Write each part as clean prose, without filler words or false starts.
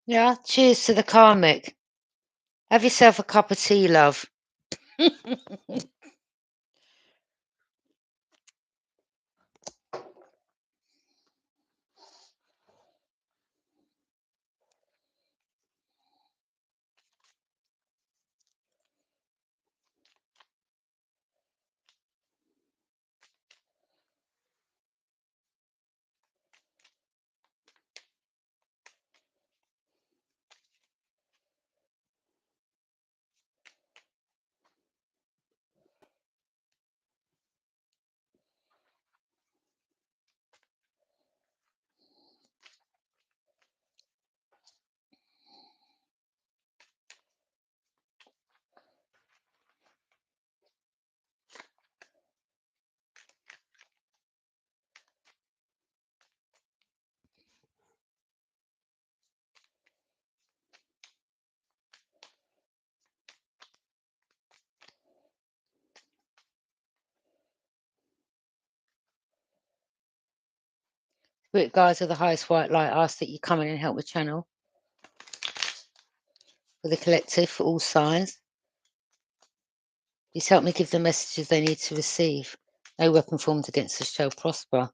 Yeah, cheers to the karmic. Have yourself a cup of tea, love. Spirit guides of the highest white light, ask that you come in and help the channel for the collective, for all signs. Please help me give the messages they need to receive. No weapon formed against us shall prosper.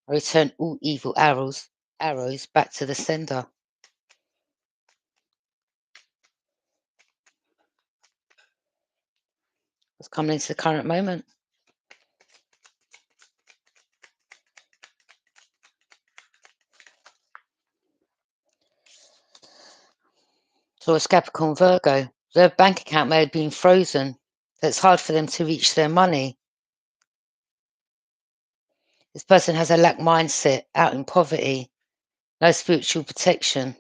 I return all evil arrows back to the sender. What's coming into the current moment? Taurus, Capricorn, Virgo. Their bank account may have been frozen. So it's hard for them to reach their money. This person has a lack mindset, out in poverty, no spiritual protection.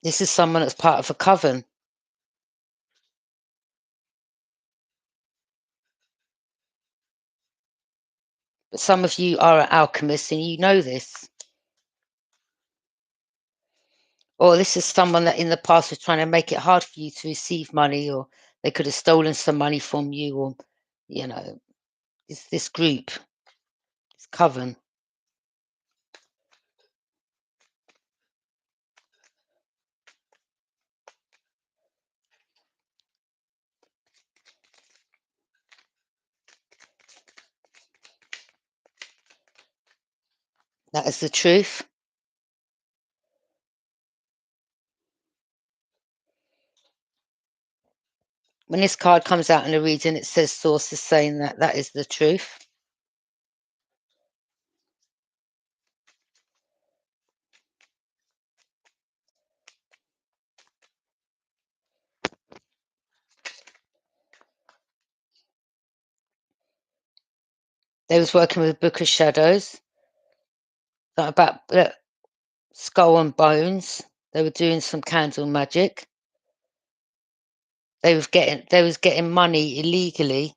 This is someone that's part of a coven. But some of you are an alchemist and you know this. Or this is someone that in the past was trying to make it hard for you to receive money, or they could have stolen some money from you, or, you know, it's this group, this coven. That is the truth. When this card comes out in the reading, it says source is saying that that is the truth. They was working with a book of shadows, about skull and bones. They were doing some candle magic. They was getting money illegally.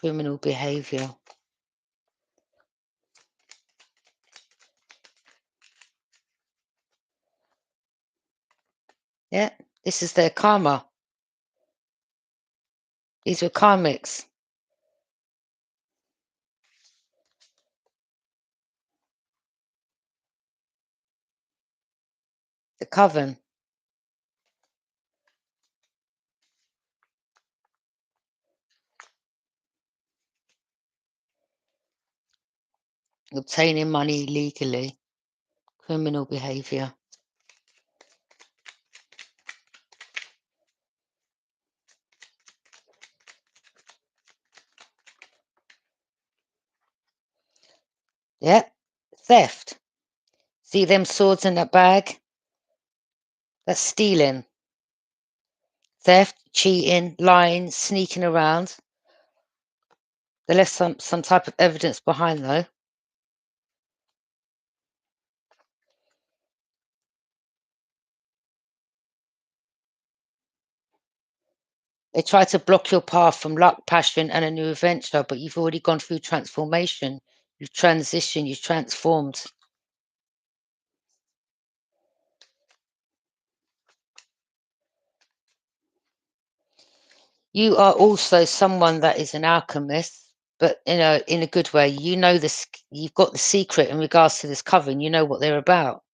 Criminal behavior. Yeah, this is their karma. These were karmics. The coven. Obtaining money legally. Criminal behavior. Yeah, theft. See them swords in that bag? That's stealing. Theft, cheating, lying, sneaking around. They left some type of evidence behind, though. They try to block your path from luck, passion, and a new adventure, but you've already gone through transformation. You've transitioned, you've transformed. You are also someone that is an alchemist, but in a good way. You know this. You've got the secret in regards to this coven. You know what they're about.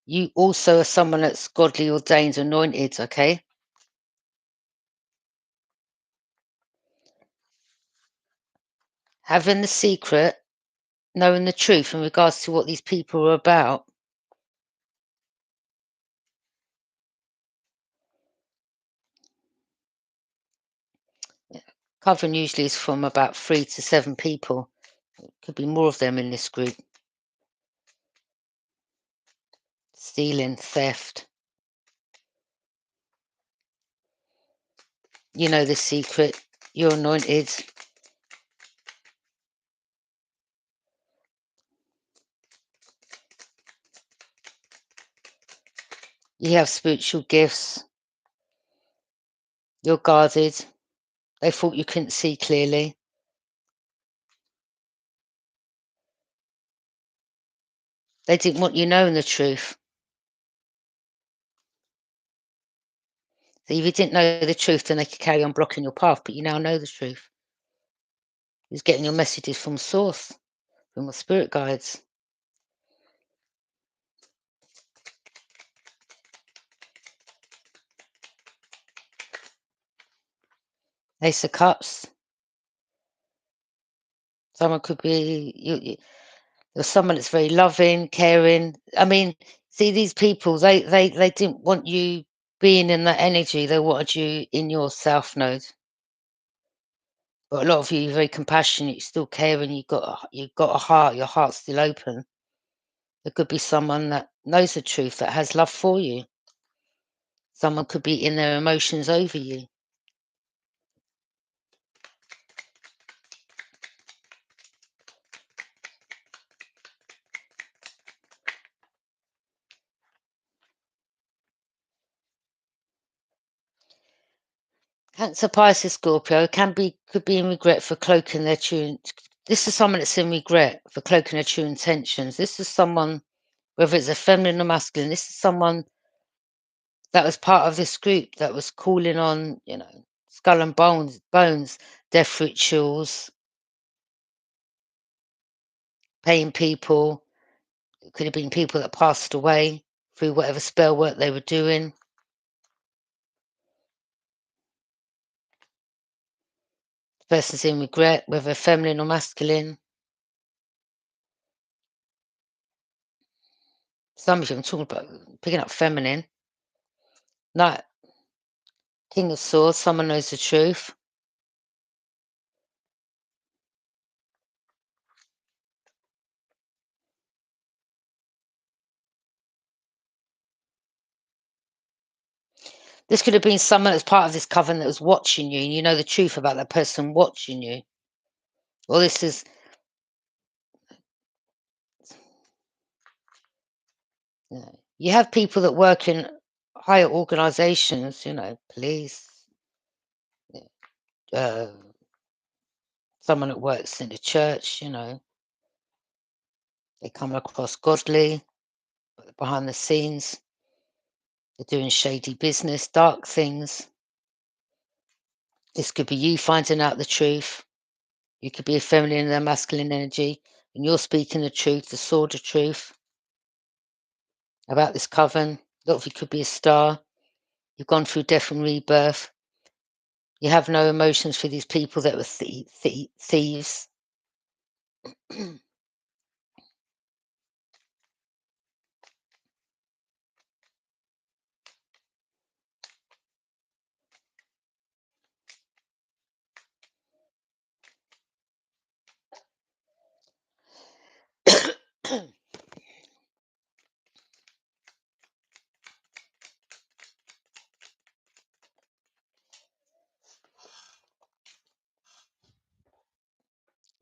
You also are someone that's godly ordained, anointed. Okay, having the secret, knowing the truth in regards to what these people are about. Coven usually is from about 3 to 7 people. Could be more of them in this group. Stealing, theft. You know the secret. You're anointed. You have spiritual gifts. You're guarded. They thought you couldn't see clearly. They didn't want you knowing the truth. So if you didn't know the truth, then they could carry on blocking your path. But you now know the truth. You're getting your messages from source, from your spirit guides. Ace of Cups. Someone could be you're someone that's very loving, caring. I mean, see these people, they didn't want you being in that energy. They wanted you in your self node. But a lot of you are very compassionate, you're still caring, you've got a heart, your heart's still open. There could be someone that knows the truth, that has love for you. Someone could be in their emotions over you. Cancer, Pisces, Scorpio could be in regret for cloaking their true. This is someone that's in regret for cloaking their true intentions. This is someone, whether it's a feminine or masculine, this is someone that was part of this group that was calling on, skull and bones, death rituals, paying people. It could have been people that passed away through whatever spell work they were doing. The person's in regret, whether feminine or masculine. Some of you, I'm talking about picking up feminine. No, King of Swords, someone knows the truth. This could have been someone that's part of this coven that was watching you, and you know the truth about that person watching you. Well, this is, you have people that work in higher organizations, police, uh, someone that works in the church, they come across godly, but behind the scenes, they're doing shady business, dark things. This could be you finding out the truth. You could be a feminine and a masculine energy, and you're speaking the truth, the sword of truth about this coven. A lot of you could be a star. You've gone through death and rebirth. You have no emotions for these people that were thieves.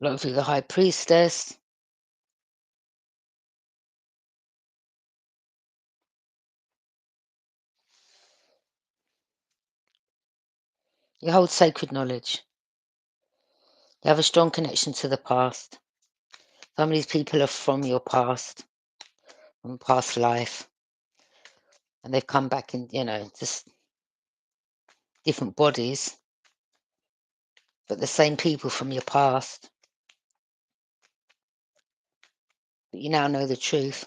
A lot of you, the high priestess. You hold sacred knowledge. You have a strong connection to the past. Some of these people are from your past, from past life, and they've come back and, just different bodies, but the same people from your past. But you now know the truth.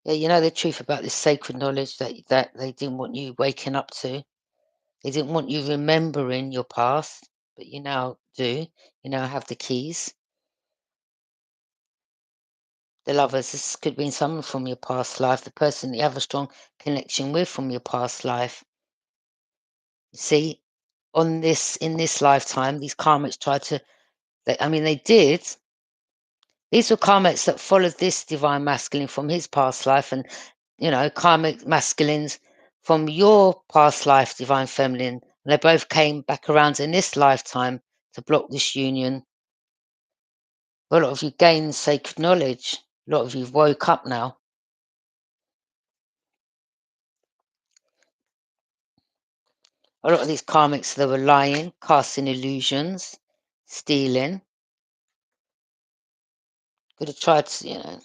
Yeah, you know the truth about this sacred knowledge that they didn't want you waking up to. They didn't want you remembering your past, but you now do. You now have the keys. The lovers, this could be someone from your past life, the person that you have a strong connection with from your past life. You see, in this lifetime, these karmics tried to, they did. These were karmics that followed this divine masculine from his past life, and karmic masculines from your past life, divine feminine. And they both came back around in this lifetime to block this union. A lot of you gained sacred knowledge. A lot of you woke up now. A lot of these karmics, they were lying, casting illusions, stealing. Could have tried to,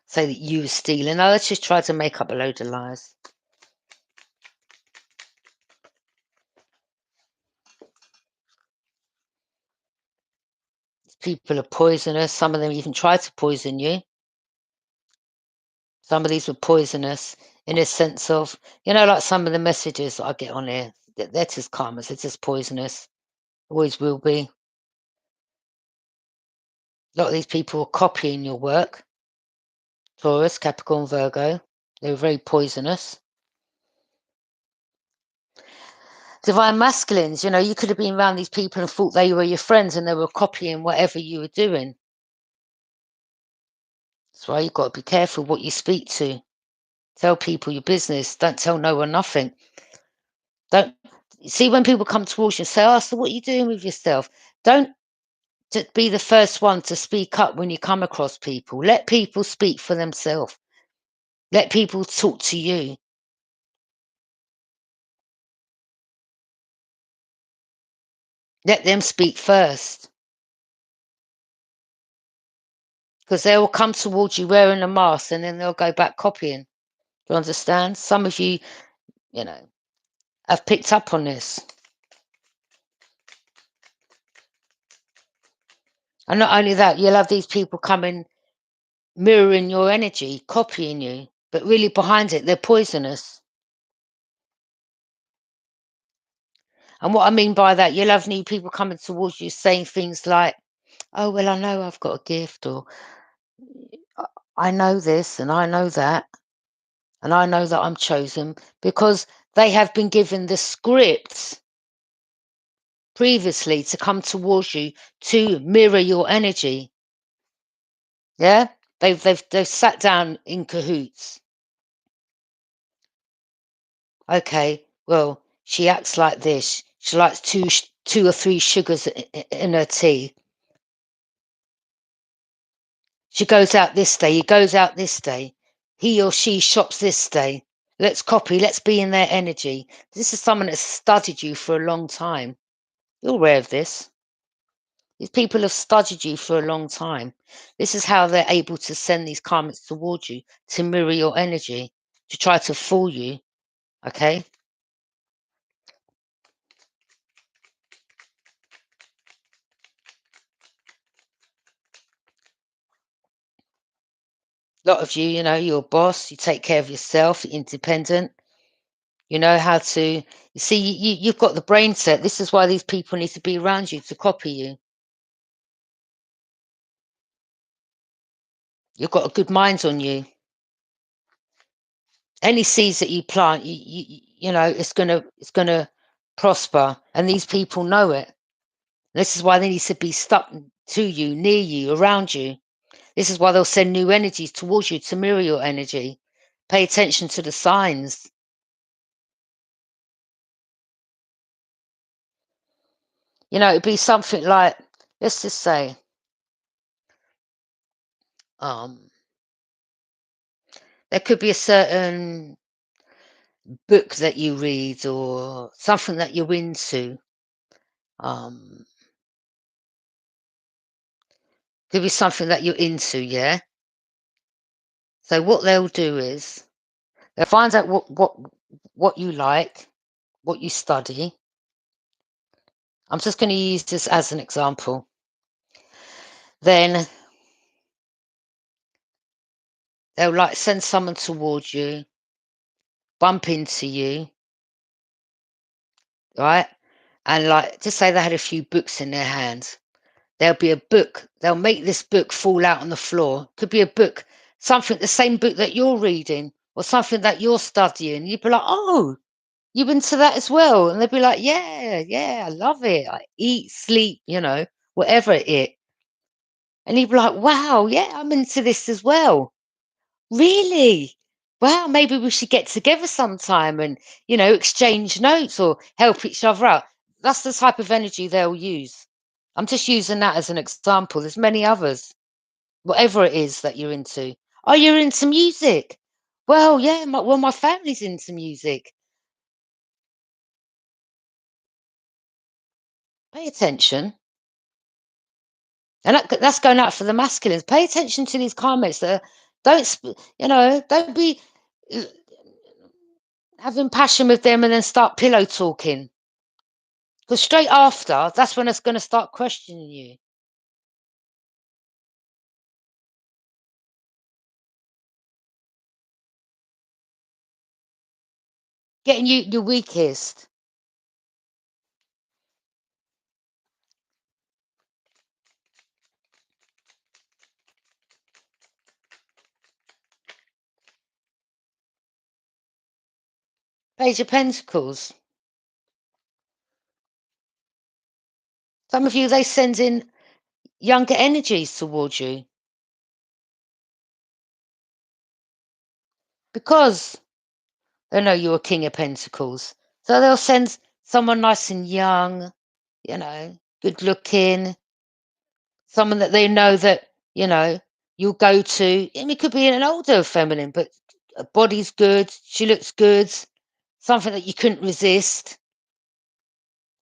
say that you were stealing. No, let's just try to make up a load of lies. People are poisonous. Some of them even tried to poison you. Some of these were poisonous in a sense of, like some of the messages that I get on here, they're just karmas, they're just poisonous. Always will be. A lot of these people are copying your work. Taurus, Capricorn, Virgo. They were very poisonous. Divine masculines, you could have been around these people and thought they were your friends and they were copying whatever you were doing. That's why you've got to be careful what you speak to. Tell people your business. Don't tell no one nothing. Don't see when people come towards you and say, "Oh, so what are you doing with yourself?" Don't be the first one to speak up when you come across people. Let people speak for themselves. Let people talk to you. Let them speak first. Because they will come towards you wearing a mask and then they'll go back copying. Do you understand? Some of you, have picked up on this. And not only that, you'll have these people coming, mirroring your energy, copying you, but really behind it, they're poisonous. And what I mean by that, you'll have new people coming towards you saying things like, "Oh, well, I know I've got a gift," or "I know this and I know that, and I know that I'm chosen," because they have been given the script previously to come towards you to mirror your energy. Yeah? They've sat down in cahoots. Okay, well, she acts like this. She likes two or three sugars in her tea. She goes out this day. He goes out this day. He or she shops this day. Let's copy. Let's be in their energy. This is someone that's studied you for a long time. You're aware of this. These people have studied you for a long time. This is how they're able to send these karmics towards you to mirror your energy, to try to fool you. Okay? A lot of you, you're a boss, you take care of yourself, you're independent, you know how to, you see, you've got the brain set. This is why these people need to be around you to copy you. You've got a good mind on you. Any seeds that you plant, it's gonna prosper, and these people know it. This is why they need to be stuck to you, near you, around you. This is why they'll send new energies towards you to mirror your energy. Pay attention to the signs. It'd be something like, let's just say, um, there could be a certain book that you read or something that you're into. Um, could be something that you're into, yeah? So what they'll do is they'll find out what you like, what you study. I'm just going to use this as an example. Then they'll like send someone towards you, bump into you, right? And like just say they had a few books in their hands. There'll be a book. They'll make this book fall out on the floor. Could be a book, something the same book that you're reading or something that you're studying. You'd be like, "Oh, you into that as well?" And they'd be like, "Yeah, yeah, I love it. I eat, sleep, whatever it." And you'd be like, "Wow, yeah, I'm into this as well." Really? Wow, maybe we should get together sometime and, exchange notes or help each other out. That's the type of energy they'll use. I'm just using that as an example. There's many others. Whatever it is that you're into. Oh, you're into music. Well, yeah, my family's into music. Pay attention. And that's going out for the masculines. Pay attention to these comments that don't be uh, having passion with them and then start pillow talking. Because straight after, that's when it's going to start questioning you. Getting you your weakest. Page of Pentacles. Some of you, they send in younger energies towards you. Because they know you're a King of Pentacles. So they'll send someone nice and young, good looking, someone that they know that, you'll go to. I mean, it could be an older feminine, but her body's good, she looks good, something that you couldn't resist.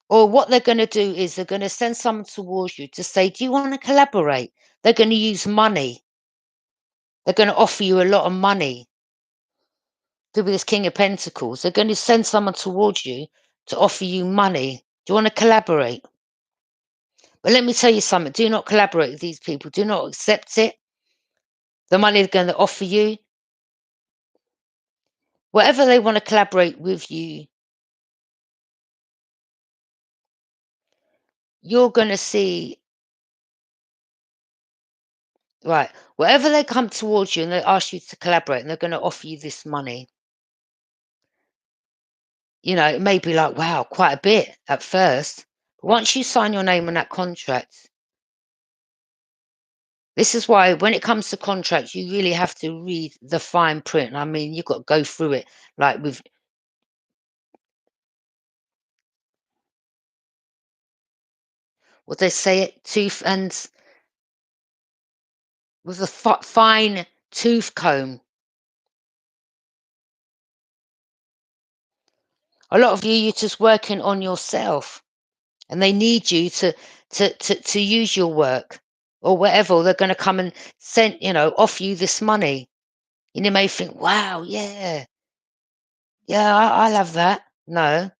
Or what they're going to do is they're going to send someone towards you to say, "Do you want to collaborate?" They're going to use money. They're going to offer you a lot of money. Could be this King of Pentacles. They're going to send someone towards you to offer you money. Do you want to collaborate? But let me tell you something. Do not collaborate with these people. Do not accept it. The money they're going to offer you, whatever they want to collaborate with you, you're going to see, right? Whatever they come towards you and they ask you to collaborate and they're going to offer you this money, it may be like, wow, quite a bit at first. But once you sign your name on that contract, this is why when it comes to contracts, you really have to read the fine print. I mean, you've got to go through it like with what they say it, tooth and with a fine tooth comb. A lot of you, you're just working on yourself, and they need you to use your work or whatever. They're going to come and send, offer you this money, and you may think, "Wow, yeah, yeah, I love that." No,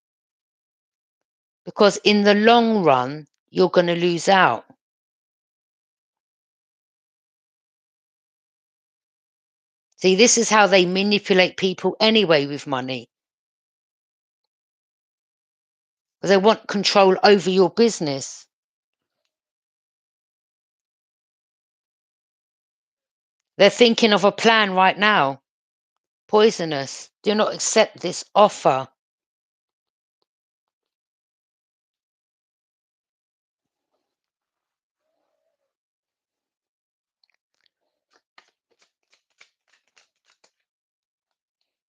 because in the long run, you're going to lose out. See, this is how they manipulate people anyway with money. Because they want control over your business. They're thinking of a plan right now. Poisonous. Do not accept this offer.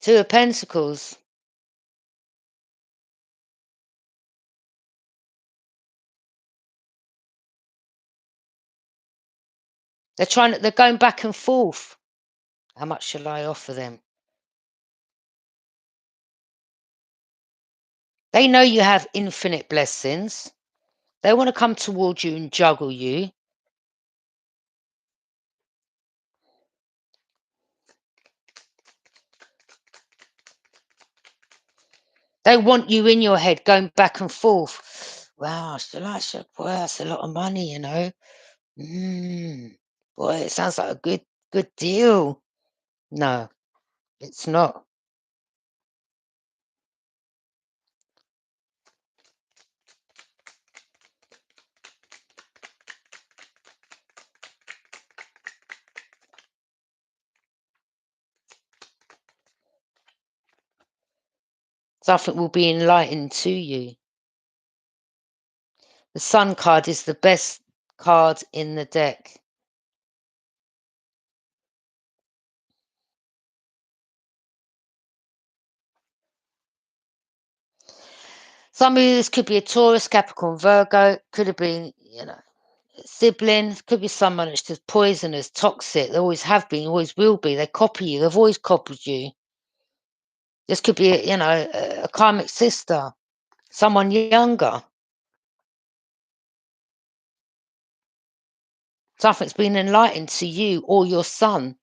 Two of Pentacles. They're going back and forth. How much shall I offer them? They know you have infinite blessings. They want to come towards you and juggle you. They want you in your head going back and forth. Wow, boy, that's a lot of money, you know. Boy, it sounds like a good deal. No, it's not. Something will be enlightened to you. The Sun card is the best card in the deck. Some of this could be a Taurus, Capricorn, Virgo. Could have been, siblings. Could be someone that's just poisonous, toxic. They always have been, always will be. They copy you. They've always copied you. This could be, a karmic sister, someone younger. Something's been enlightened to you or your son.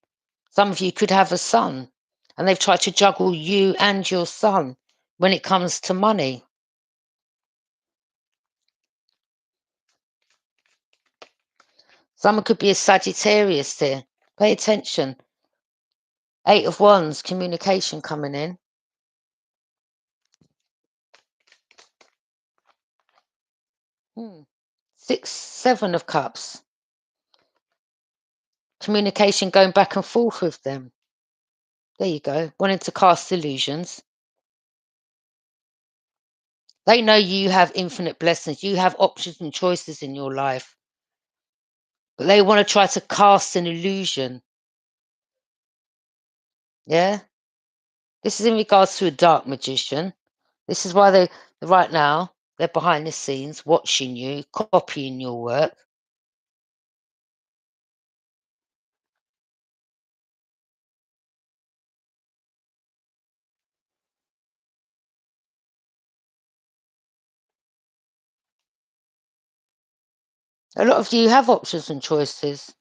Some of you could have a son, and they've tried to juggle you and your son when it comes to money. Someone could be a Sagittarius here. Pay attention. 8 of Wands, communication coming in. 6, 7 of Cups. Communication going back and forth with them. There you go. Wanting to cast illusions. They know you have infinite blessings. You have options and choices in your life. But they want to try to cast an illusion. Yeah? This is in regards to a dark magician. This is why they, right now, they're behind the scenes watching you, copying your work. A lot of you have options and choices.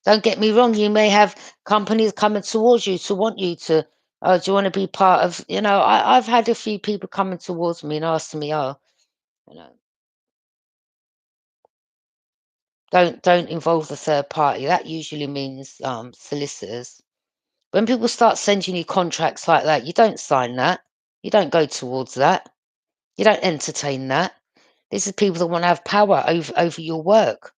Don't get me wrong, you may have companies coming towards you to want you to, oh, do you want to be part of, I've had a few people coming towards me and asking me, oh, you know, don't involve the third party. That usually means solicitors. When people start sending you contracts like that, you don't sign that. You don't go towards that. You don't entertain that. This is people that want to have power over your work.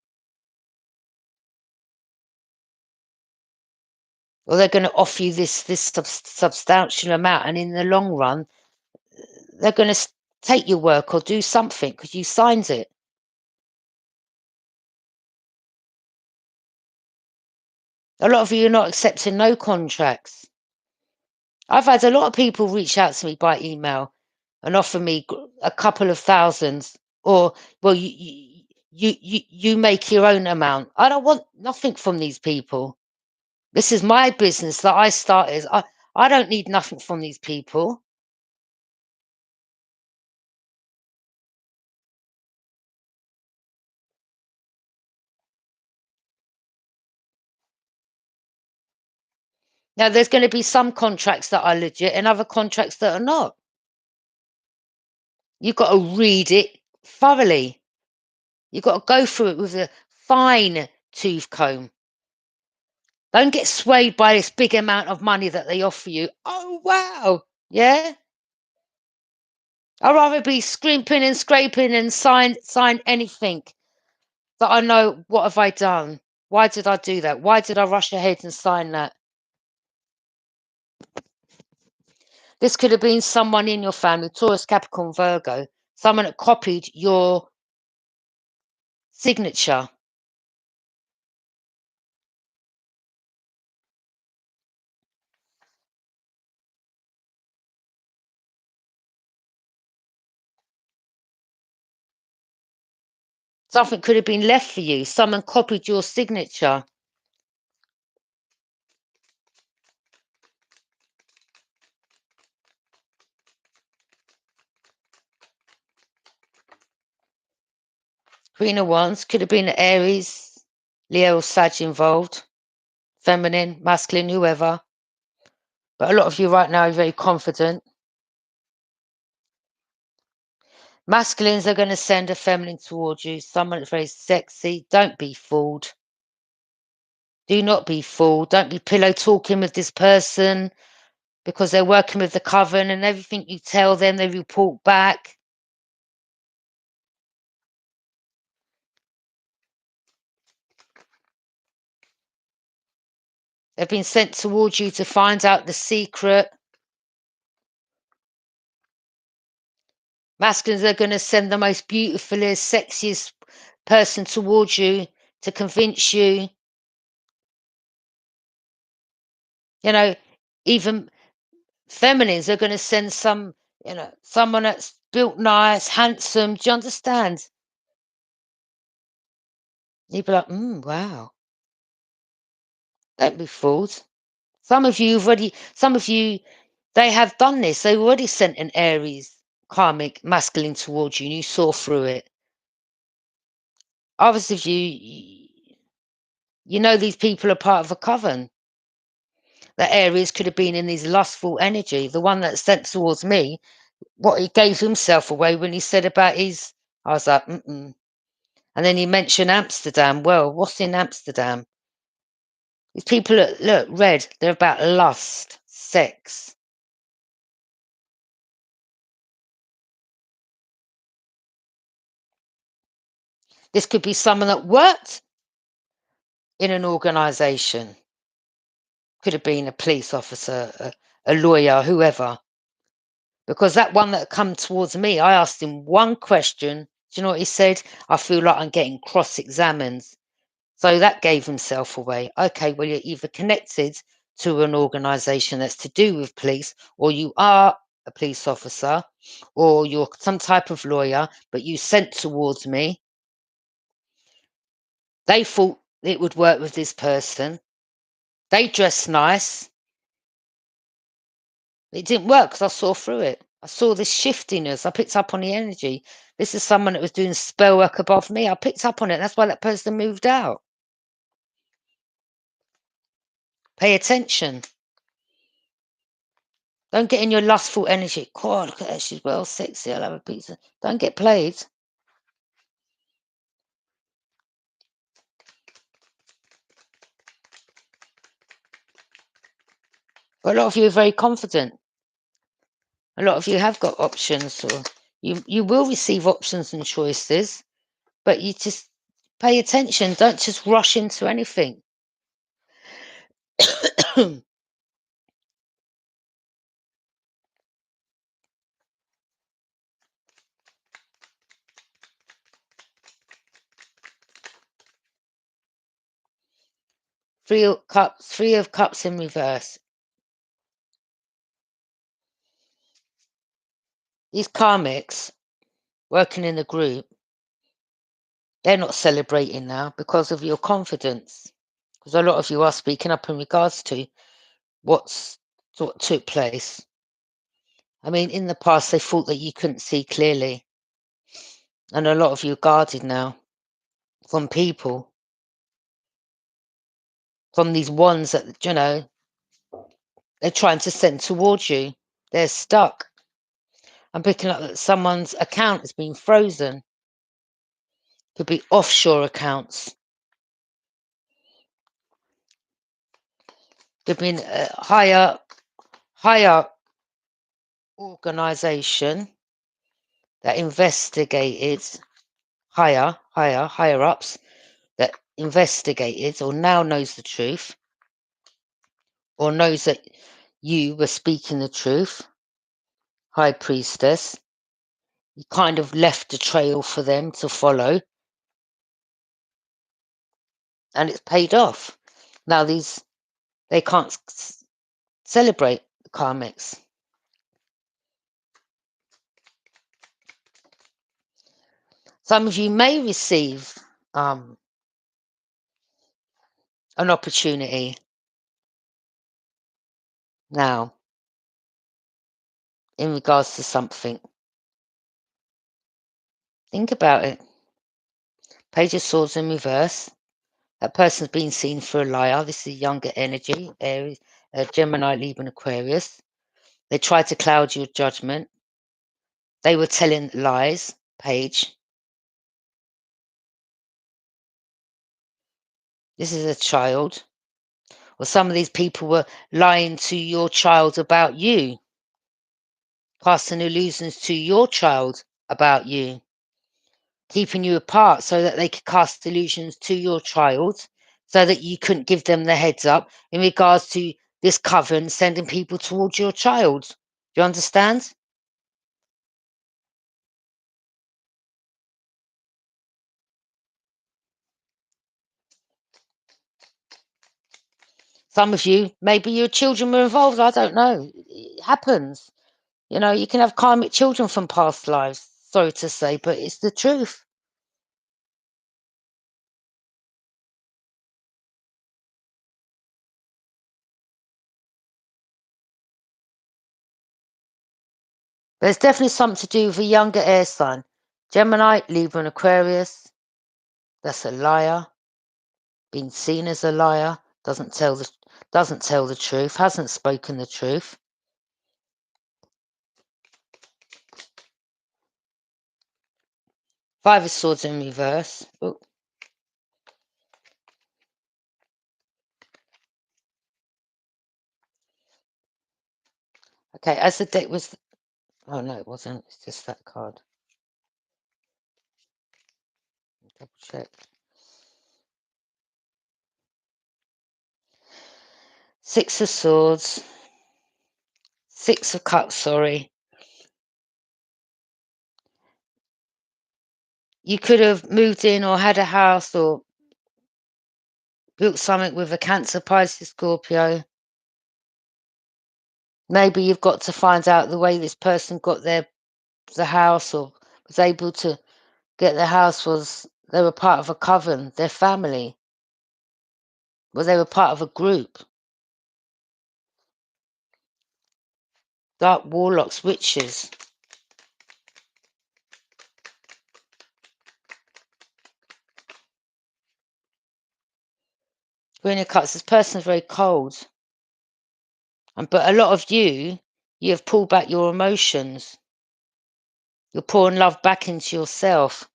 Or they're going to offer you this substantial amount, and in the long run, they're going to take your work or do something because you signed it. A lot of you are not accepting no contracts. I've had a lot of people reach out to me by email and offer me a couple of thousands, or well, you make your own amount. I don't want nothing from these people. This is my business that I started. I don't need nothing from these people. Now, there's going to be some contracts that are legit and other contracts that are not. You've got to read it thoroughly. You've got to go through it with a fine tooth comb. Don't get swayed by this big amount of money that they offer you. Oh, wow. Yeah. I'd rather be scrimping and scraping and sign anything that I know. What have I done? Why did I do that? Why did I rush ahead and sign that? This could have been someone in your family, Taurus, Capricorn, Virgo, someone that copied your signature. Something could have been left for you. Someone copied your signature. Queen of Wands could have been Aries, Leo, Sag involved, feminine, masculine, whoever. But a lot of you right now are very confident. Masculines are going to send a feminine towards you, someone that's very sexy. Don't be fooled. Do not be fooled. Don't be pillow talking with this person because they're working with the coven and everything you tell them, they report back. They've been sent towards you to find out the secret. Masculines are going to send the most beautiful, sexiest person towards you to convince you. You know, even feminines are going to send someone that's built nice, handsome. Do you understand? You'd be like, wow. Don't be fooled. Some of you, they have done this. They've already sent an Aries karmic masculine towards you and you saw through it. Others of you, you know these people are part of a coven. That Aries could have been in his lustful energy. The one that sent towards me, what he gave himself away when he said about his, I was like, And then he mentioned Amsterdam. Well, what's in Amsterdam? These people look red. They're about lust, sex. This could be someone that worked in an organization. Could have been a police officer, a lawyer, whoever. Because that one that come towards me, I asked him one question. Do you know what he said? I feel like I'm getting cross-examined. So that gave himself away. Okay, well, you're either connected to an organization that's to do with police, or you are a police officer, or you're some type of lawyer, but you sent towards me. They thought it would work with this person. They dressed nice. It didn't work because I saw through it. I saw this shiftiness. I picked up on the energy. This is someone that was doing spell work above me. I picked up on it. That's why that person moved out. Pay attention. Don't get in your lustful energy. God, look at her. She's well sexy. I'll have a pizza. Don't get played. But a lot of you are very confident. A lot of you have got options, or you will receive options and choices, but you just pay attention. Don't just rush into anything. Three of Cups in reverse. These karmics working in the group, they're not celebrating now because of your confidence. Because a lot of you are speaking up in regards to what took place. I mean, in the past, they thought that you couldn't see clearly. And a lot of you are guarded now from people, from these ones that, they're trying to send towards you. They're stuck. I'm picking up that someone's account has been frozen. Could be offshore accounts. Could be a higher organization that investigated higher ups that investigated or now knows the truth or knows that you were speaking the truth. High priestess, you kind of left a trail for them to follow, and it's paid off. Now they can't celebrate the karmics. Some of you may receive an opportunity now in regards to something. Think about it. Page of Swords in reverse. That person's been seen for a liar. This is younger energy, Aries, Gemini, Libra, and Aquarius. They tried to cloud your judgment. They were telling lies. Page. This is a child. Or some of these people were lying to your child about you, casting illusions to your child about you, keeping you apart so that they could cast illusions to your child, so that you couldn't give them the heads up in regards to this coven sending people towards your child. Do you understand? Some of you, maybe your children were involved. I don't know. It happens. You know, you can have karmic children from past lives. Sorry to say, but it's the truth. There's definitely something to do with a younger air sign. Gemini, Libra, and Aquarius. That's a liar. Being seen as a liar. Doesn't tell the truth. Hasn't spoken the truth. Five of Swords in reverse. Ooh. Okay, as the deck was. Oh no, it wasn't. It's just that card. Double check. Six of Swords. Six of Cups, sorry. You could have moved in or had a house or built something with a Cancer, Pisces, Scorpio. Maybe you've got to find out the way this person got the house or was able to get the house was they were part of a coven, their family. Well, they were part of a group. Dark warlocks, witches. Queen of Cups, this person's very cold. But a lot of you have pulled back your emotions. You're pouring love back into yourself.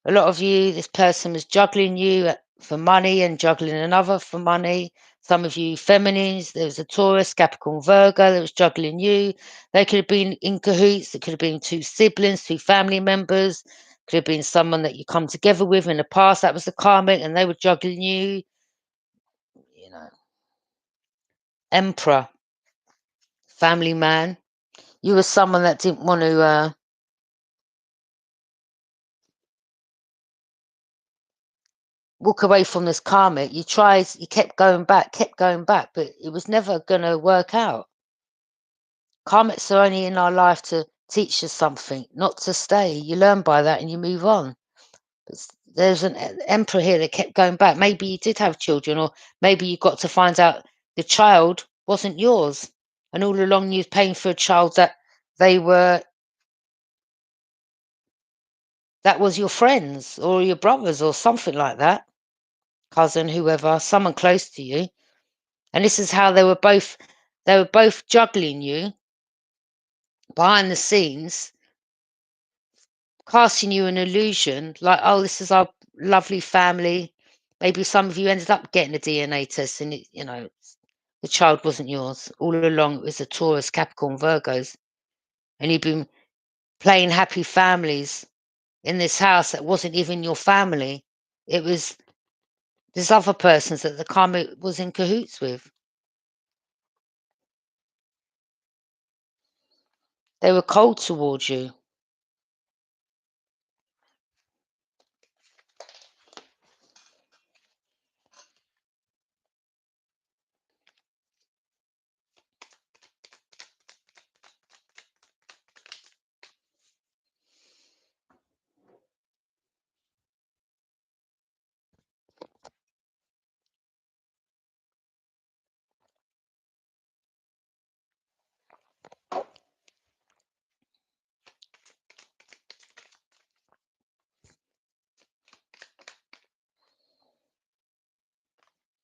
A lot of you, this person was juggling you for money and juggling another for money. Some of you feminines, there was a Taurus, Capricorn, Virgo that was juggling you. They could have been in cahoots. It could have been two siblings, two family members. Could have been someone that you come together with in the past. That was the karmic, and they were juggling you. You know, Emperor, family man. You were someone that didn't want to walk away from this karmic. You tried, you kept going back, but it was never going to work out. Karmics are only in our life to teach us something, not to stay. You learn by that and you move on. There's an emperor here that kept going back. Maybe you did have children, or maybe you got to find out the child wasn't yours. And all along you was paying for a child that that was your friends or your brothers or something like that. Cousin, whoever, someone close to you. And this is how they were both juggling you behind the scenes, casting you an illusion like, oh, this is our lovely family. Maybe some of you ended up getting a DNA test and the child wasn't yours. All along it was the Taurus, Capricorn, Virgos. And you've been playing happy families in this house that wasn't even your family. It was this other persons that the karma was in cahoots with. They were cold towards you.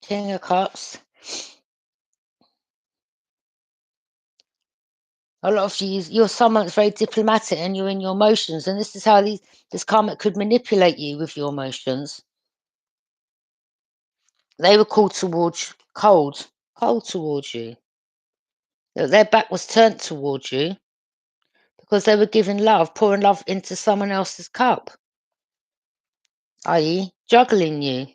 King of Cups. A lot of you're someone that's very diplomatic and you're in your emotions, and this is how this karmic could manipulate you with your emotions. They were called towards cold towards you. Their back was turned towards you because they were giving love, pouring love into someone else's cup, i.e., juggling you.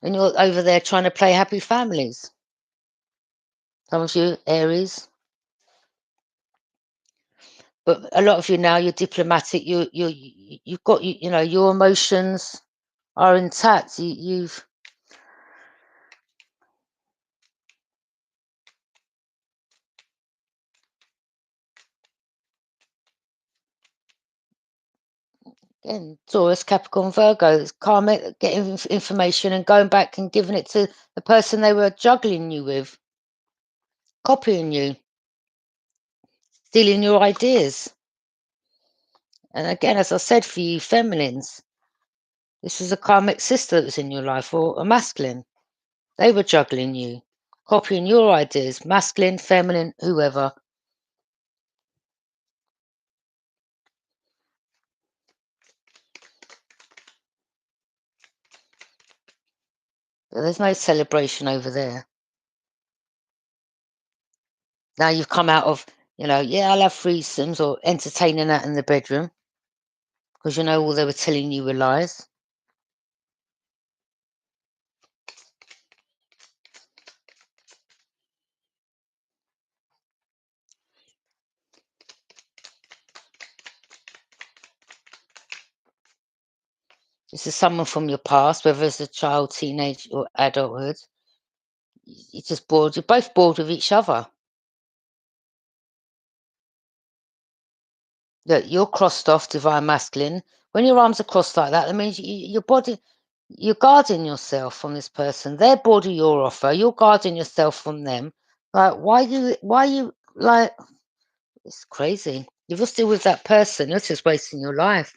And you're over there trying to play happy families. Some of you, Aries. But a lot of you now, you're diplomatic. You've got you know your emotions are intact. You've again Taurus, Capricorn, Virgo. It's karmic getting information and going back and giving it to the person they were juggling you with, copying you, stealing your ideas. And again, as I said, for you feminines, this is a karmic sister that was in your life or a masculine. They were juggling you, copying your ideas, masculine, feminine, whoever. But there's no celebration over there. Now you've come out of, yeah, I'll have threesomes or entertaining that in the bedroom because all they were telling you were lies. This is someone from your past, whether it's a child, teenage, or adulthood. You're just bored. You're both bored with each other. Look, you're crossed off, divine masculine. When your arms are crossed like that means your body, you're guarding yourself from this person. They're bored of your offer. You're guarding yourself from them. Like, why you like, it's crazy. If you're still with that person, you're just wasting your life.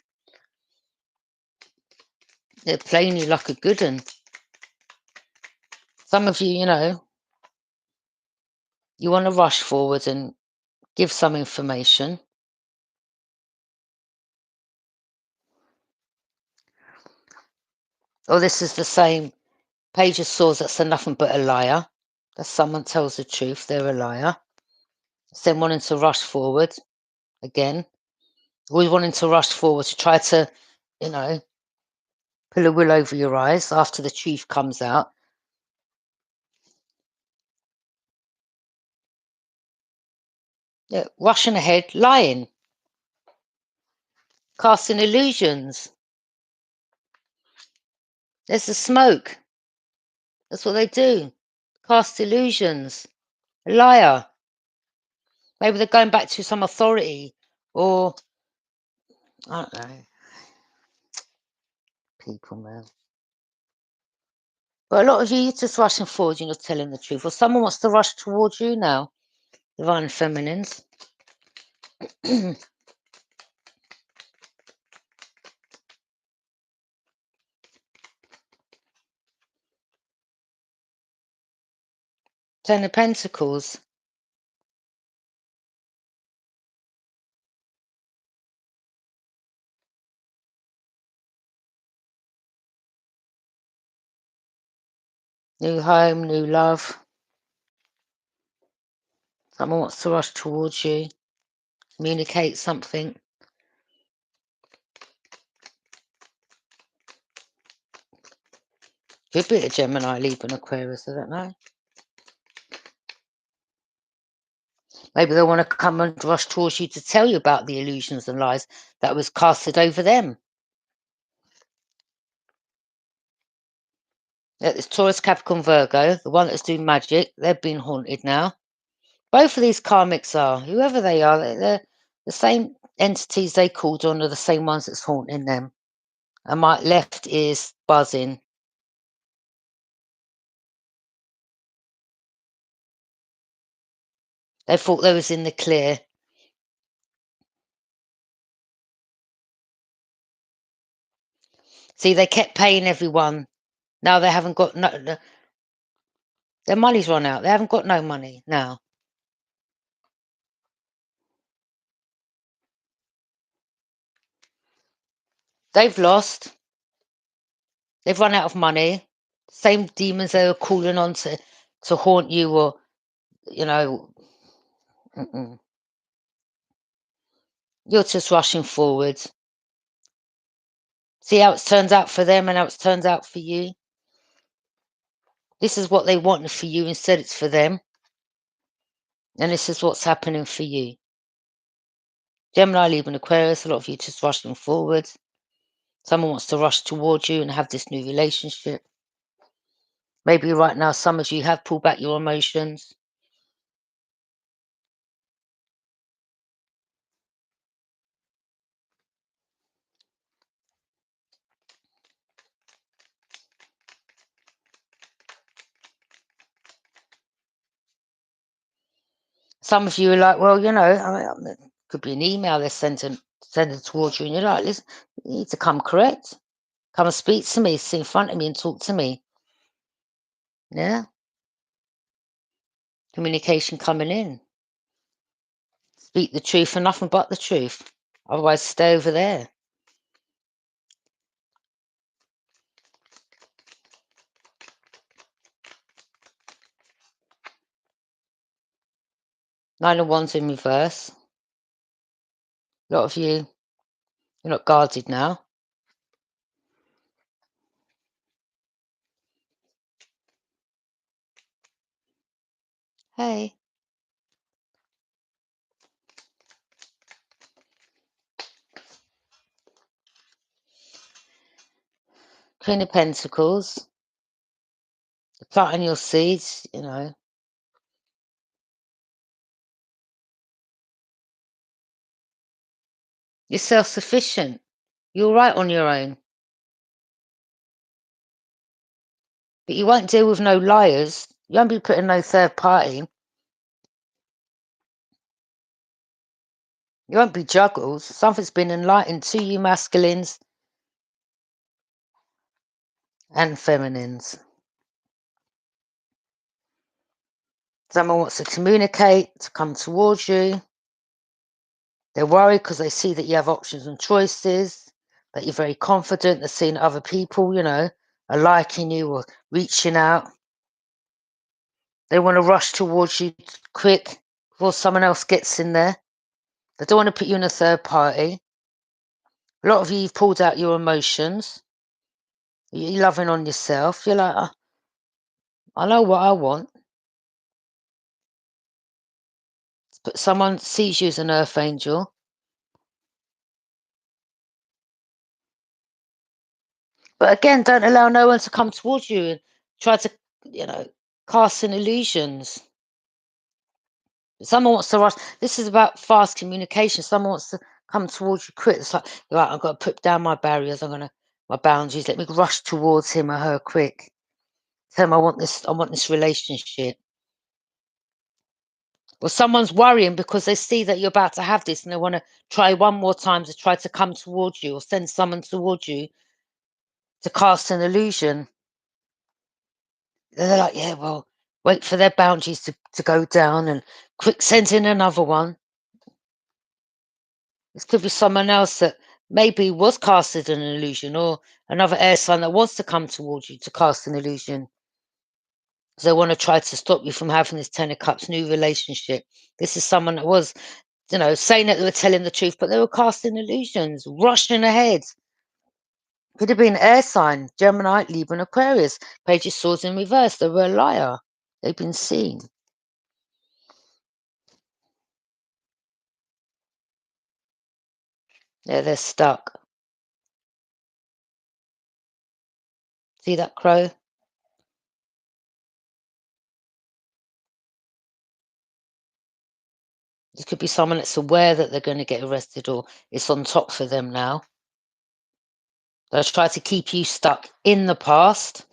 They're playing you like a good one. Some of you, you want to rush forward and give some information. Or this is the same Page of Swords, that's nothing but a liar. That someone tells the truth, they're a liar. It's them wanting to rush forward again. Always wanting to rush forward to try to, pull a wool over your eyes after the truth comes out. Yeah, rushing ahead, lying, casting illusions. There's the smoke. That's what they do. Cast illusions. A liar. Maybe they're going back to some authority or, I don't know. People, man. But a lot of you, you're just rushing forward, you're not telling the truth. Or someone wants to rush towards you now. Divine feminines. Ten of Pentacles. New home, new love. Someone wants to rush towards you. Communicate something. Could be a Gemini, Libra, and Aquarius, I don't know. Maybe they want to come and rush towards you to tell you about the illusions and lies that was casted over them. Yeah, it's Taurus, Capricorn, Virgo, the one that's doing magic. They've been haunted now. Both of these karmics are, whoever they are, they're the same entities they called on are the same ones that's haunting them. And my left is buzzing. They thought they was in the clear. See, they kept paying everyone. Now they haven't got their money's run out. They haven't got no money now. They've lost. They've run out of money. Same demons they were calling on to haunt you, or you know, mm-mm. You're just rushing forward. See how it's turned out for them and how it's turned out for you. This is what they wanted for you. Instead, it's for them, and this is what's happening for you. Gemini, Libra, and Aquarius. A lot of you just rushing forward. Someone wants to rush towards you and have this new relationship. Maybe right now, some of you have pulled back your emotions. Some of you are like, well, it could be an email they're sending towards you, and you're like, listen, you need to come correct. Come and speak to me, sit in front of me and talk to me. Yeah? Communication coming in. Speak the truth and nothing but the truth. Otherwise, stay over there. Nine of Wands in reverse. A lot of you, you're not guarded now. Hey. Queen of Pentacles. Planting your seeds, You're self-sufficient. You're all right on your own. But you won't deal with no liars. You won't be putting no third party. You won't be juggled. Something's been enlightened to you, masculines and feminines. Someone wants to communicate, to come towards you. They're worried because they see that you have options and choices, that you're very confident. They're seeing other people, are liking you or reaching out. They want to rush towards you quick before someone else gets in there. They don't want to put you in a third party. A lot of you, you've pulled out your emotions. You're loving on yourself. You're like, I know what I want. But someone sees you as an earth angel. But again, don't allow no one to come towards you and try to, cast in illusions. Someone wants to rush. This is about fast communication. Someone wants to come towards you quick. It's like, right, I've got to put down my barriers. My boundaries. Let me rush towards him or her quick. Tell him I want this relationship. Well, someone's worrying because they see that you're about to have this and they want to try one more time to try to come towards you or send someone towards you to cast an illusion. They're like, yeah, well, wait for their boundaries to go down and quick send in another one. This could be someone else that maybe was casted an illusion, or another air sign that wants to come towards you to cast an illusion. So they want to try to stop you from having this Ten of Cups new relationship. This is someone that was, saying that they were telling the truth, but they were casting illusions, rushing ahead. Could have been air sign, Gemini, Libra, and Aquarius. Page of Swords in reverse. They were a liar. They've been seen. Yeah, they're stuck. See that crow? This could be someone that's aware that they're going to get arrested, or it's on top for them now. They'll try to keep you stuck in the past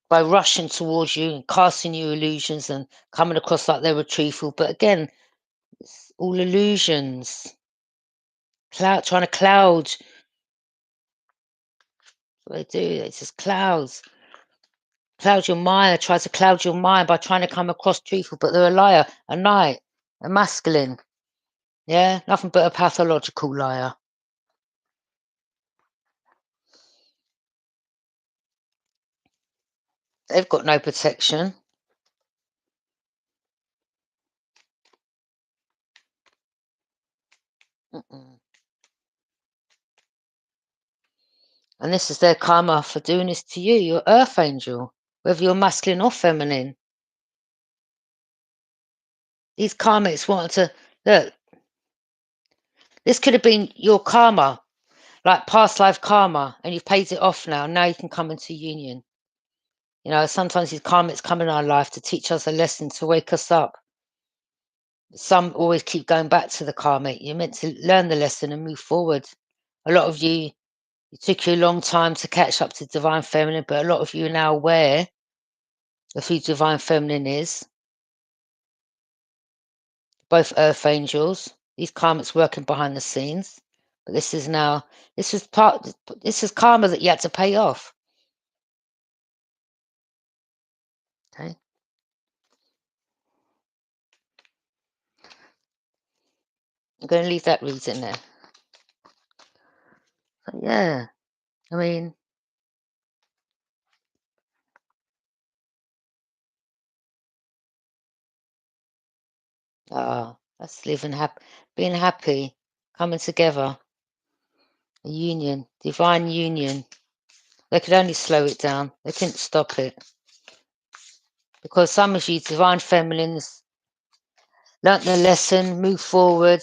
by rushing towards you and casting you illusions and coming across like they were truthful. But again, it's all illusions. Trying to cloud What they do, it's just cloud your mind, try to cloud your mind by trying to come across truthful, but they're a liar, a knight, a masculine. Yeah, nothing but a pathological liar. They've got no protection. Mm-mm. And this is their karma for doing this to you, your earth angel, whether you're masculine or feminine. These karmics want to look. This could have been your karma, like past life karma, and you've paid it off now. Now you can come into union. You know, sometimes these karmics come in our life to teach us a lesson, to wake us up. Some always keep going back to the karmic. You're meant to learn the lesson and move forward. A lot of you, it took you a long time to catch up to divine feminine, but a lot of you are now aware of who divine feminine is. Both earth angels, these karmics working behind the scenes. But this is now, this is karma that you had to pay off. Okay. I'm going to leave that reading there. But yeah, I mean, that's living happy, being happy, coming together, a union, divine union. They could only slow it down. They couldn't stop it. Because some of you divine feminines learnt the lesson, move forward,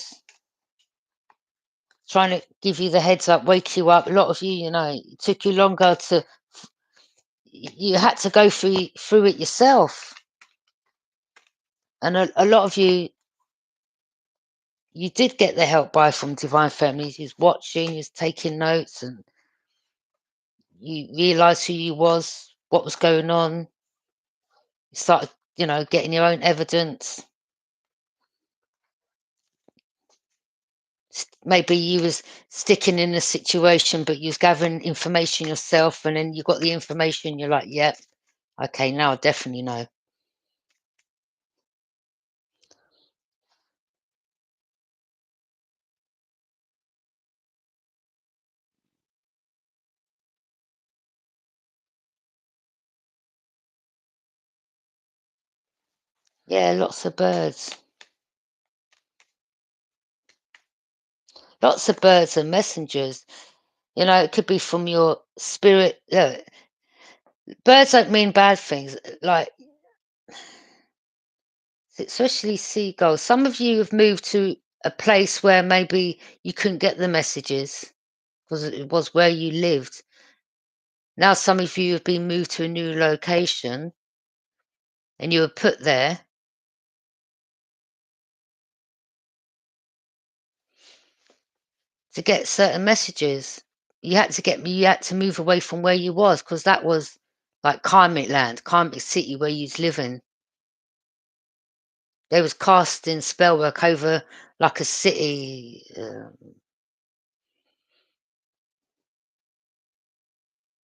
trying to give you the heads up, wake you up. A lot of you, you know, it took you longer to, you had to go through it yourself. And a lot of you, you did get the help by from divine feminines. You was watching, you was taking notes, and you realised who you was, what was going on. You started, you know, getting your own evidence. Maybe you was sticking in a situation, but you was gathering information yourself, and then you got the information. You're like, yep, okay, now I definitely know. Yeah, lots of birds. Lots of birds and messengers. You know, it could be from your spirit. Birds don't mean bad things. Like, especially seagulls. Some of you have moved to a place where maybe you couldn't get the messages because it was where you lived. Now, some of you have been moved to a new location and you were put there to get certain messages. You had to move away from where you was because that was like karmic land, karmic city where you was living. They was casting spell work over like a city.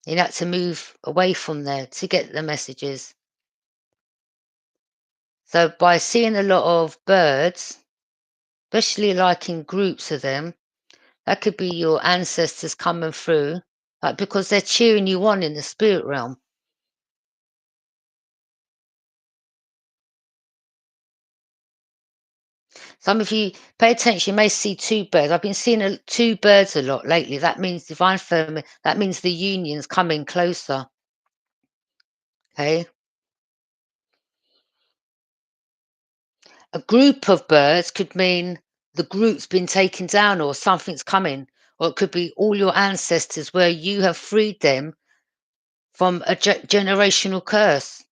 You had to move away from there to get the messages. So by seeing a lot of birds, especially like in groups of them, that could be your ancestors coming through, like because they're cheering you on in the spirit realm. Some of you pay attention, you may see two birds. I've been seeing two birds a lot lately. That means divine feminine, that means the union's coming closer. Okay. A group of birds could mean the group's been taken down or something's coming. Or it could be all your ancestors where you have freed them from a generational curse.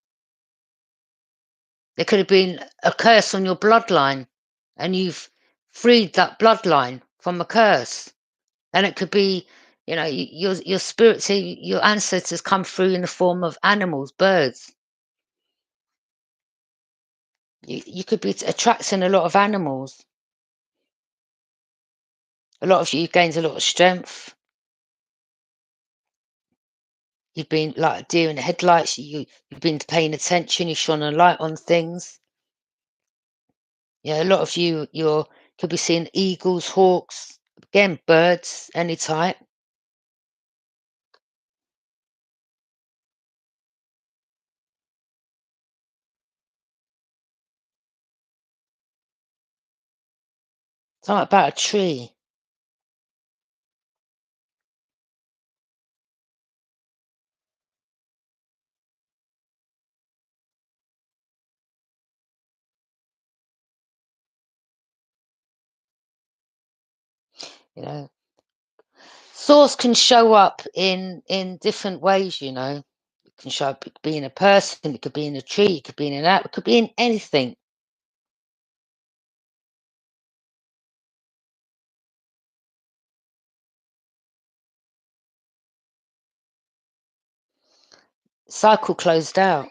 There could have been a curse on your bloodline and you've freed that bloodline from a curse. And it could be, you know, your spirits, your ancestors come through in the form of animals, birds. You could be attracting a lot of animals. A lot of you gains a lot of strength. You've been like a deer in the headlights. You've been paying attention. You shone a light on things. Yeah, a lot of you're could be seeing eagles, hawks, again, birds, any type. Something about a tree. You know, source can show up in different ways. It can show up. It could be in a person. It could be in a tree. It could be in an app. It could be in anything. Cycle closed out.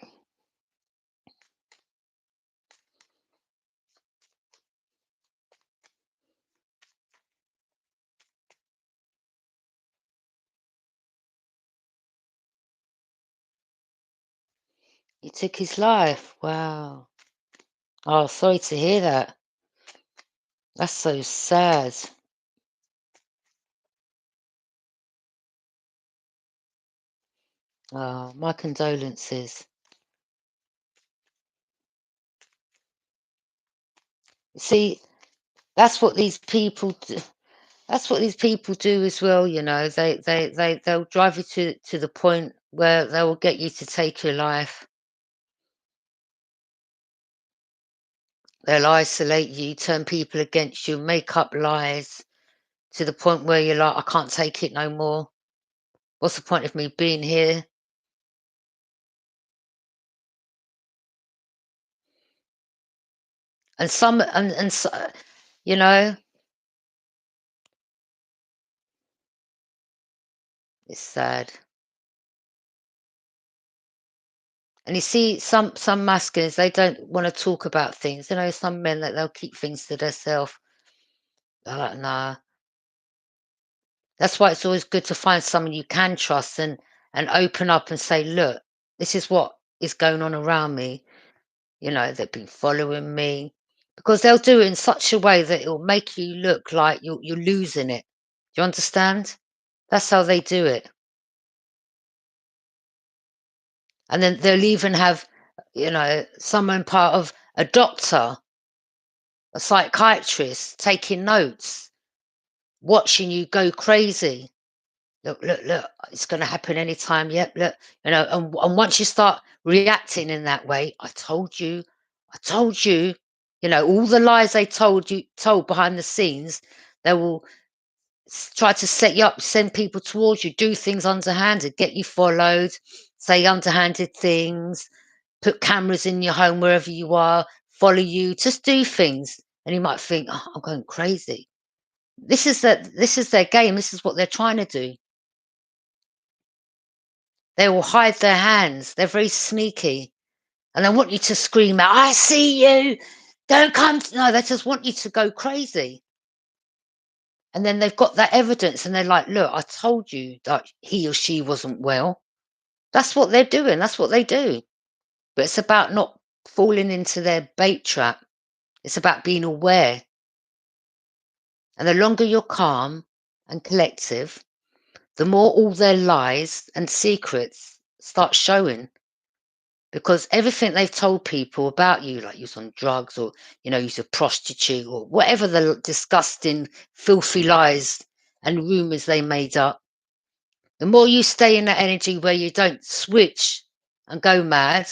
He took his life. Wow. Oh, sorry to hear that. That's so sad. Oh, my condolences. See, that's what these people do. That's what these people do as well. They'll drive you to the point where they will get you to take your life. They'll isolate you, turn people against you, make up lies to the point where you're like, I can't take it no more. What's the point of me being here? And some and so, you know, it's sad. And you see, some masculines, they don't want to talk about things. Some men that they'll keep things to themselves. They're like, nah. That's why it's always good to find someone you can trust and open up and say, look, this is what is going on around me. They've been following me because they'll do it in such a way that it'll make you look like you're losing it. Do you understand? That's how they do it. And then they'll even have, someone part of a doctor, a psychiatrist taking notes, watching you go crazy. Look, it's going to happen anytime. Yep, look, and once you start reacting in that way, I told you, all the lies they told behind the scenes, they will try to set you up, send people towards you, do things underhanded, get you followed, say underhanded things, put cameras in your home wherever you are, follow you, just do things. And you might think, oh, I'm going crazy. This is their game. This is what they're trying to do. They will hide their hands. They're very sneaky. And they want you to scream out, I see you. Don't come. No, they just want you to go crazy. And then they've got that evidence and they're like, look, I told you that he or she wasn't well. That's what they're doing. That's what they do. But it's about not falling into their bait trap. It's about being aware. And the longer you're calm and collective, the more all their lies and secrets start showing. Because everything they've told people about you, like you're on drugs or, you're a prostitute or whatever the disgusting, filthy lies and rumors they made up, the more you stay in that energy where you don't switch and go mad,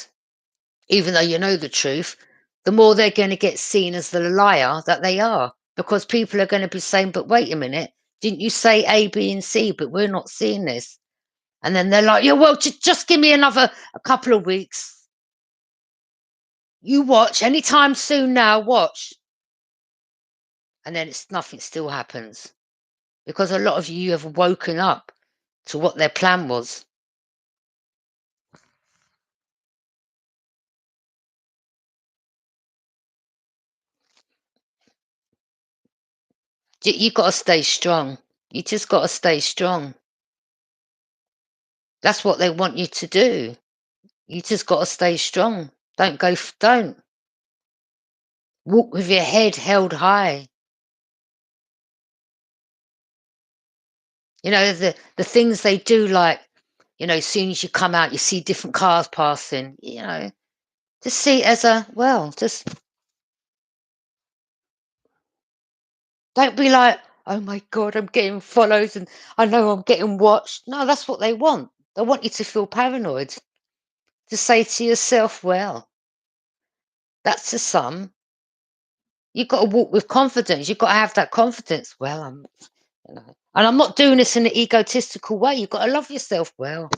even though you know the truth, the more they're going to get seen as the liar that they are. Because people are going to be saying, but wait a minute, didn't you say A, B, and C, but we're not seeing this? And then they're like, yeah, well, just give me a couple of weeks. You watch anytime soon now, watch. And then it's nothing still happens. Because a lot of you have woken up to what their plan was. You got to stay strong. You just got to stay strong. That's what they want you to do. You just got to stay strong. Don't walk with your head held high. The things they do, like, as soon as you come out, you see different cars passing, just see it as a, well, just don't be like, oh my God, I'm getting followed and I know I'm getting watched. No, that's what they want. They want you to feel paranoid. To say to yourself, well, that's the sum. You've got to walk with confidence. You've got to have that confidence. Well, and I'm not doing this in an egotistical way. You've got to love yourself. Well,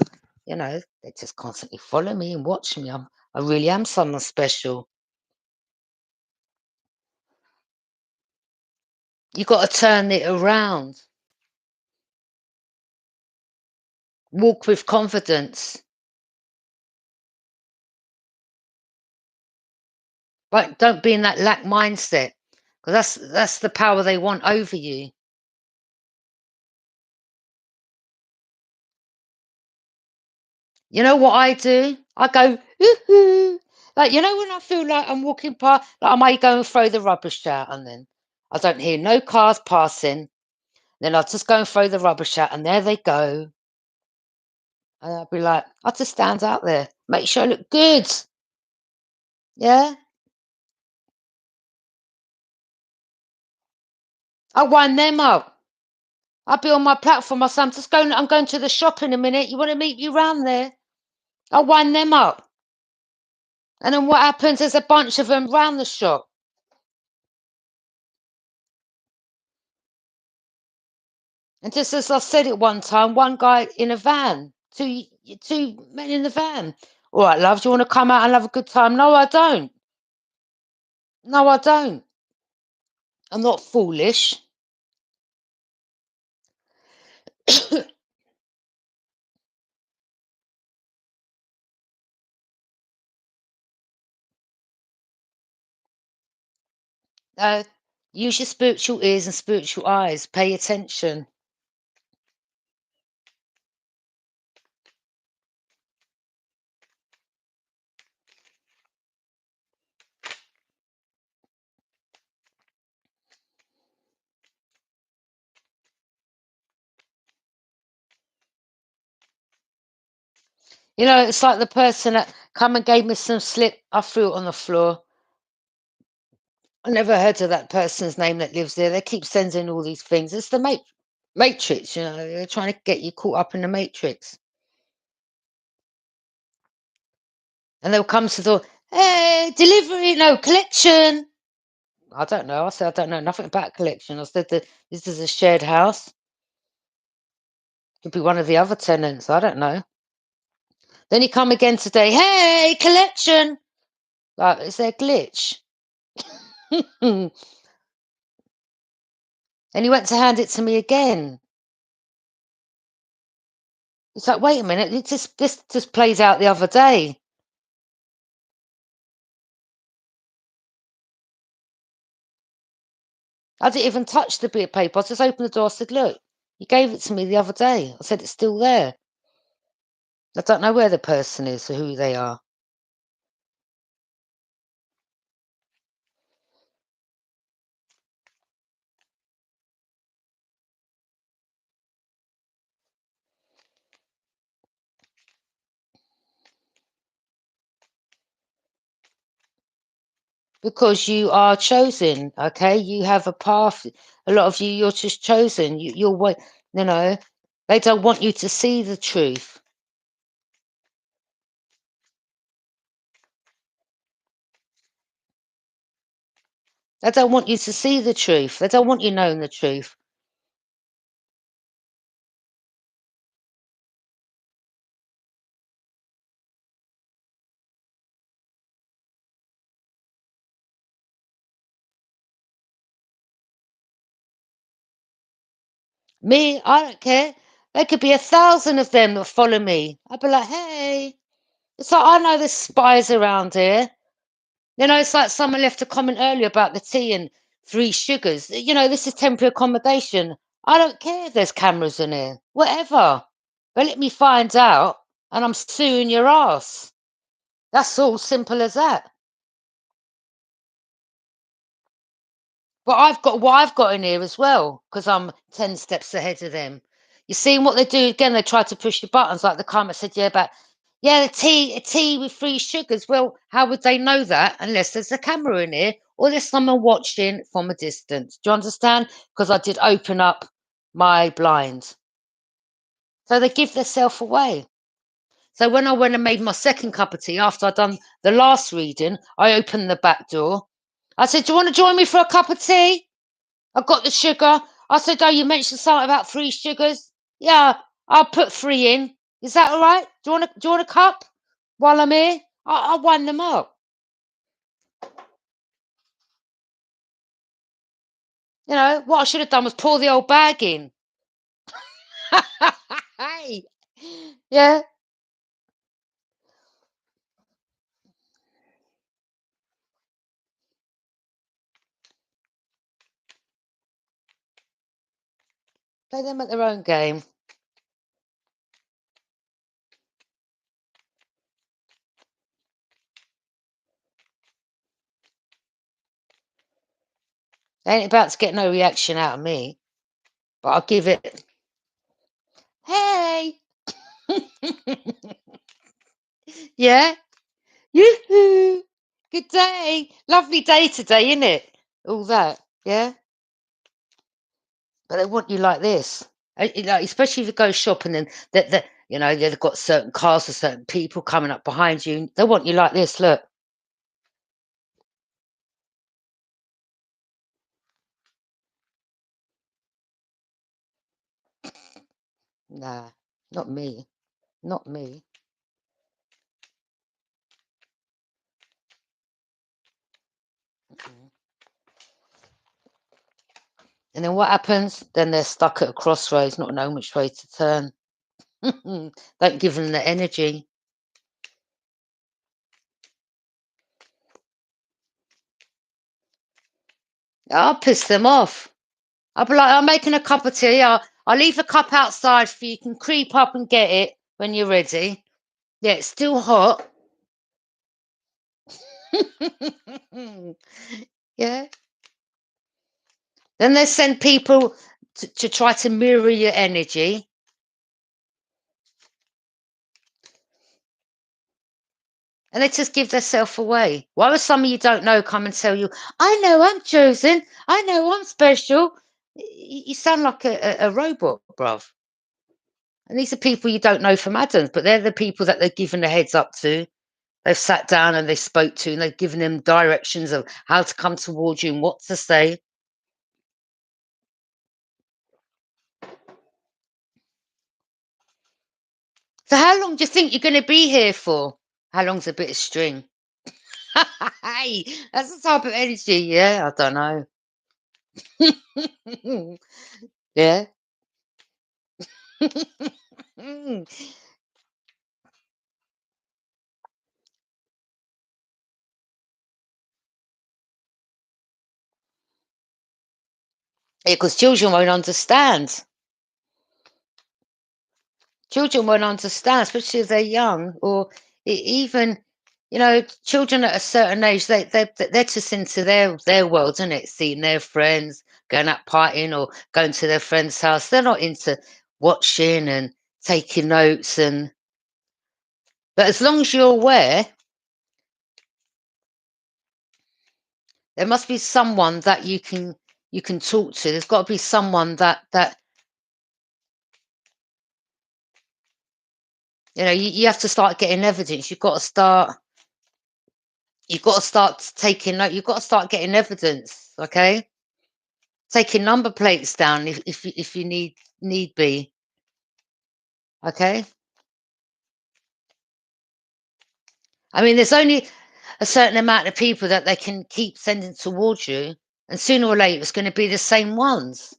they just constantly follow me and watch me. I really am someone special. You've got to turn it around. Walk with confidence. Right? Don't be in that lack mindset, because that's the power they want over you. You know what I do? I go, "Hoo-hoo." Like, when I feel like I'm walking past, like I might go and throw the rubbish out, and then I don't hear no cars passing. Then I'll just go and throw the rubbish out, and there they go. And I'll be like, I'll just stand out there, make sure I look good. Yeah. I wind them up. I'll be on my platform. I say, I'm going to the shop in a minute. You want to meet you round there? I'll wind them up. And then what happens? There's a bunch of them round the shop. And just as I said it one time, one guy in a van, two men in the van. All right, love, do you want to come out and have a good time? No, I don't. No, I don't. I'm not foolish. uh, Use your spiritual ears and spiritual eyes. Pay attention. It's like the person that come and gave me some slip. I threw it on the floor. I never heard of that person's name that lives there. They keep sending all these things. It's the matrix. They're trying to get you caught up in the matrix. And they'll come to the door. Hey, delivery, no collection. I don't know. I said I don't know nothing about collection. I said that this is a shared house. Could be one of the other tenants. I don't know. Then he come again today. Hey, collection. Like, is there a glitch? And he went to hand it to me again. It's like, wait a minute. This just plays out the other day. I didn't even touch the bit of paper. I just opened the door. I said, look, you gave it to me the other day. I said, it's still there. I don't know where the person is or who they are. Because you are chosen, okay? You have a path. A lot of you, you're just chosen. You're what, they don't want you to see the truth. They don't want you to see the truth. They don't want you knowing the truth. Me, I don't care. There could be 1,000 of them that follow me. I'd be like, hey, it's like, I know there's spies around here. It's like someone left a comment earlier about the tea and 3 sugars. This is temporary accommodation. I don't care if there's cameras in here. Whatever. But let me find out, and I'm suing your ass. That's all simple as that. But I've got what I've got in here as well, because I'm 10 steps ahead of them. You see what they do again? They try to push the buttons, like the comment said, yeah, about yeah, a tea with free sugars. Well, how would they know that unless there's a camera in here or there's someone watching from a distance? Do you understand? Because I did open up my blinds. So they give themselves away. So when I went and made my second cup of tea after I'd done the last reading, I opened the back door. I said, do you want to join me for a cup of tea? I got the sugar. I said, oh, you mentioned something about free sugars. Yeah, I'll put 3 in. Is that all right? Do you want a cup while I'm here? I'll wind them up. You know, what I should have done was pour the old bag in. Hey. Yeah. Play them at their own game. They ain't about to get no reaction out of me, but I'll give it. Hey. Yeah. Yoo-hoo. Good day. Lovely day today, isn't it? All that. Yeah. But they want you like this. Like, especially if you go shopping and that you know they've got certain cars or certain people coming up behind you. They want you like this. Look. Nah, not me. Not me. Mm. And then what happens? Then they're stuck at a crossroads, not knowing which way to turn. Don't give them the energy. I'll piss them off. I'll be like, I'm making a cup of tea. I'll leave the cup outside for you. You can creep up and get it when you're ready. Yeah, it's still hot. Yeah. Then they send people to try to mirror your energy. And they just give themselves away. Why would somebody you don't know come and tell you, I know I'm chosen. I know I'm special. You sound like a robot, bruv. And these are people you don't know from Adams, but they're the people that they've given the heads up to. They've sat down and they spoke to, and they've given them directions of how to come towards you and what to say. So how long do you think you're going to be here for? How long's a bit of string? Hey, that's the type of energy. Yeah, I don't know. Yeah. Yeah, because children won't understand. Children won't understand, especially if they're young, or even, you know, children at a certain age. They're just into their world, isn't it? Seeing their friends going out partying or going to their friend's house. They're not into watching and taking notes. And but as long as you're aware, there must be someone that you can talk to. There's got to be someone that you have to start getting evidence. You've got to start taking note. You've got to start getting evidence, okay? Taking number plates down if you need be, okay? I mean, there's only a certain amount of people that they can keep sending towards you, and sooner or later it's going to be the same ones.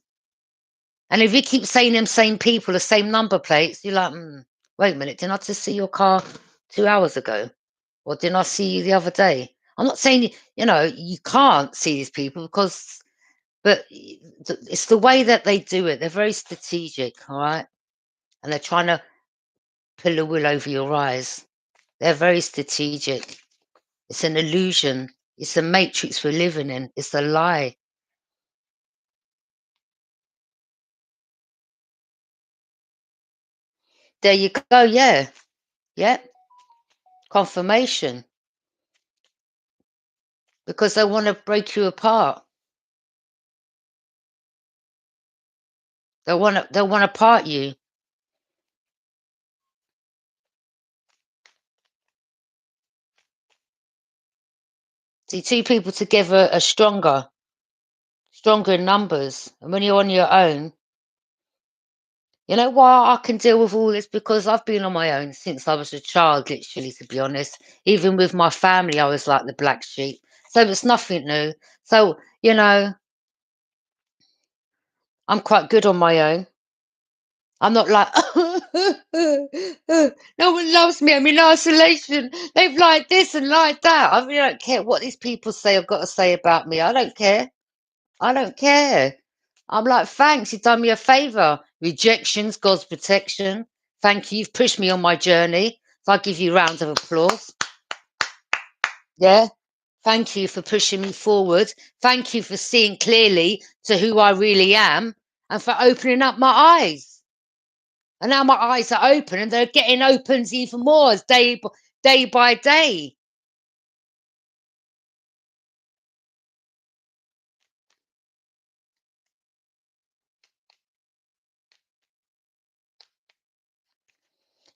And if you keep saying them same people, the same number plates, you're like, wait a minute, didn't I just see your car 2 hours ago? Or didn't I see you the other day? I'm not saying you can't see these people because but it's the way that they do it. They're very strategic, all right? And they're trying to pull the wool over your eyes. They're very strategic. It's an illusion. It's a matrix we're living in. It's a lie. There you go. Yeah. Yeah. Confirmation. Because they want to break you apart. They want to part you. See, two people together are stronger in numbers. And when you're on your own, you know why I can deal with all this? Because I've been on my own since I was a child, literally, to be honest. Even with my family, I was like the black sheep. So it's nothing new. So, I'm quite good on my own. I'm not like, no one loves me. I'm in isolation. They've like this and like that. I really don't care what these people say. I've got to say about me. I don't care. I don't care. I'm like, thanks, you've done me a favour. Rejection's God's protection. Thank you. You've pushed me on my journey. So I give you rounds of applause. Yeah. Thank you for pushing me forward. Thank you for seeing clearly to who I really am and for opening up my eyes. And now my eyes are open and they're getting opened even more as day by day.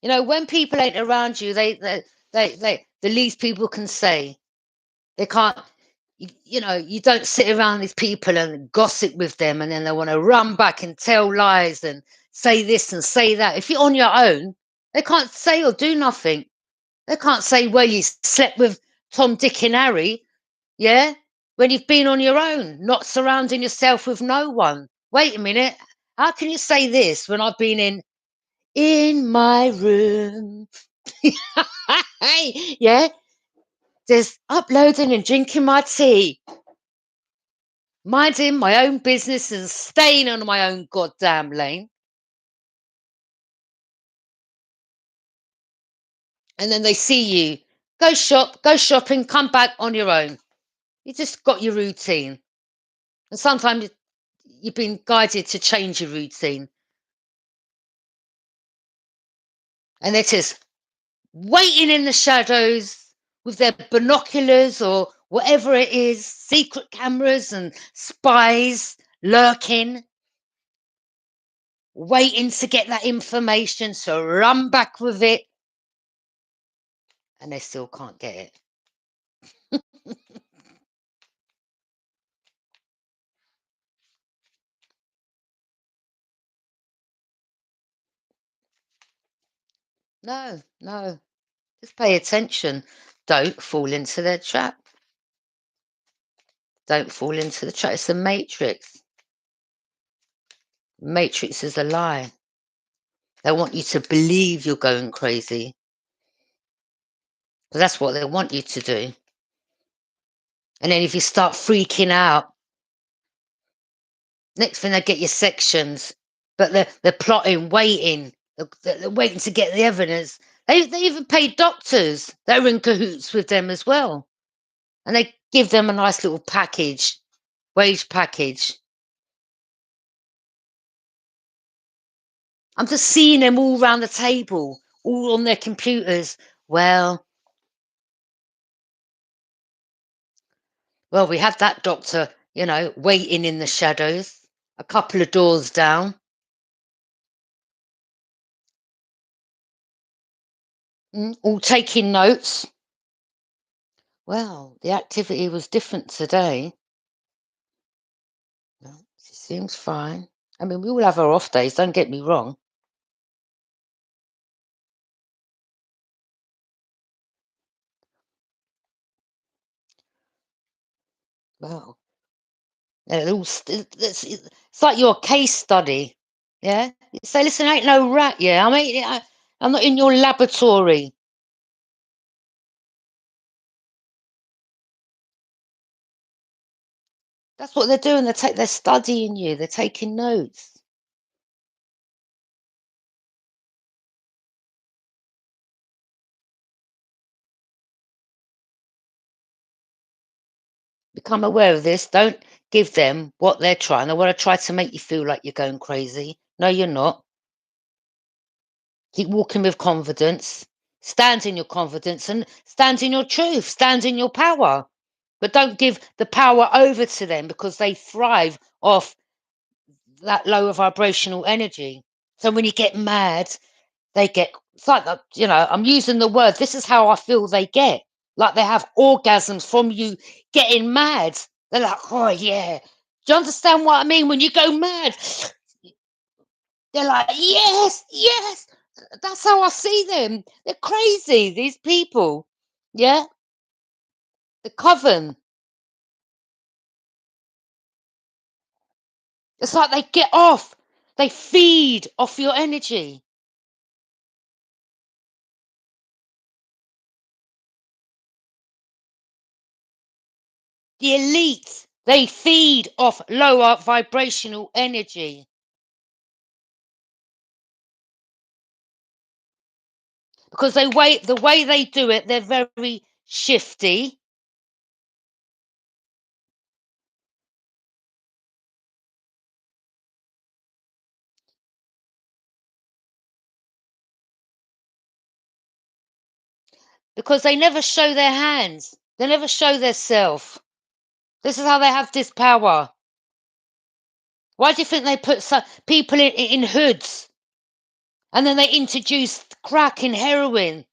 When people ain't around you, the least people can say. They can't, you don't sit around these people and gossip with them and then they want to run back and tell lies and say this and say that. If you're on your own, they can't say or do nothing. They can't say, well, you slept with Tom, Dick, and Harry, yeah? When you've been on your own, not surrounding yourself with no one. Wait a minute. How can you say this when I've been in my room? Yeah, just uploading and drinking my tea, minding my own business and staying on my own goddamn lane. And then they see you go shopping, come back on your own. You just got your routine. And sometimes you've been guided to change your routine. And they're just waiting in the shadows with their binoculars or whatever it is, secret cameras and spies lurking, waiting to get that information, so run back with it, and they still can't get it. No, no, just pay attention. Don't fall into their trap. Don't fall into the trap. It's a matrix. Matrix is a lie. They want you to believe you're going crazy. But that's what they want you to do. And then if you start freaking out, next thing they get your sections. But they're plotting, waiting. They're waiting to get the evidence. They even pay doctors that are in cahoots with them as well. And they give them a nice little package, wage package. I'm just seeing them all round the table, all on their computers. Well, we had that doctor, waiting in the shadows, a couple of doors down, all taking notes. Well, the activity was different today. No, she seems fine. I mean, we all have our off days, don't get me wrong. Well, it's like your case study. Yeah. You say, listen, I ain't no rat. Yeah. I'm not in your laboratory. That's what they're doing. They're studying you. They're taking notes. Become aware of this. Don't give them what they're trying. They want to try to make you feel like you're going crazy. No, you're not. Keep walking with confidence. Stand in your confidence and stand in your truth. Stand in your power. But don't give the power over to them because they thrive off that lower vibrational energy. So when you get mad, they get, it's like, I'm using the word, this is how I feel they get. Like they have orgasms from you getting mad. They're like, oh, yeah. Do you understand what I mean? When you go mad, they're like, yes, yes. That's how I see them. They're crazy, these people. Yeah. The coven. It's like they get off. They feed off your energy. The elite, they feed off lower vibrational energy because the way they do it, they're very shifty. Because they never show their hands. They never show their self. This is how they have this power. Why do you think they put some people in hoods and then they introduce crack and heroin?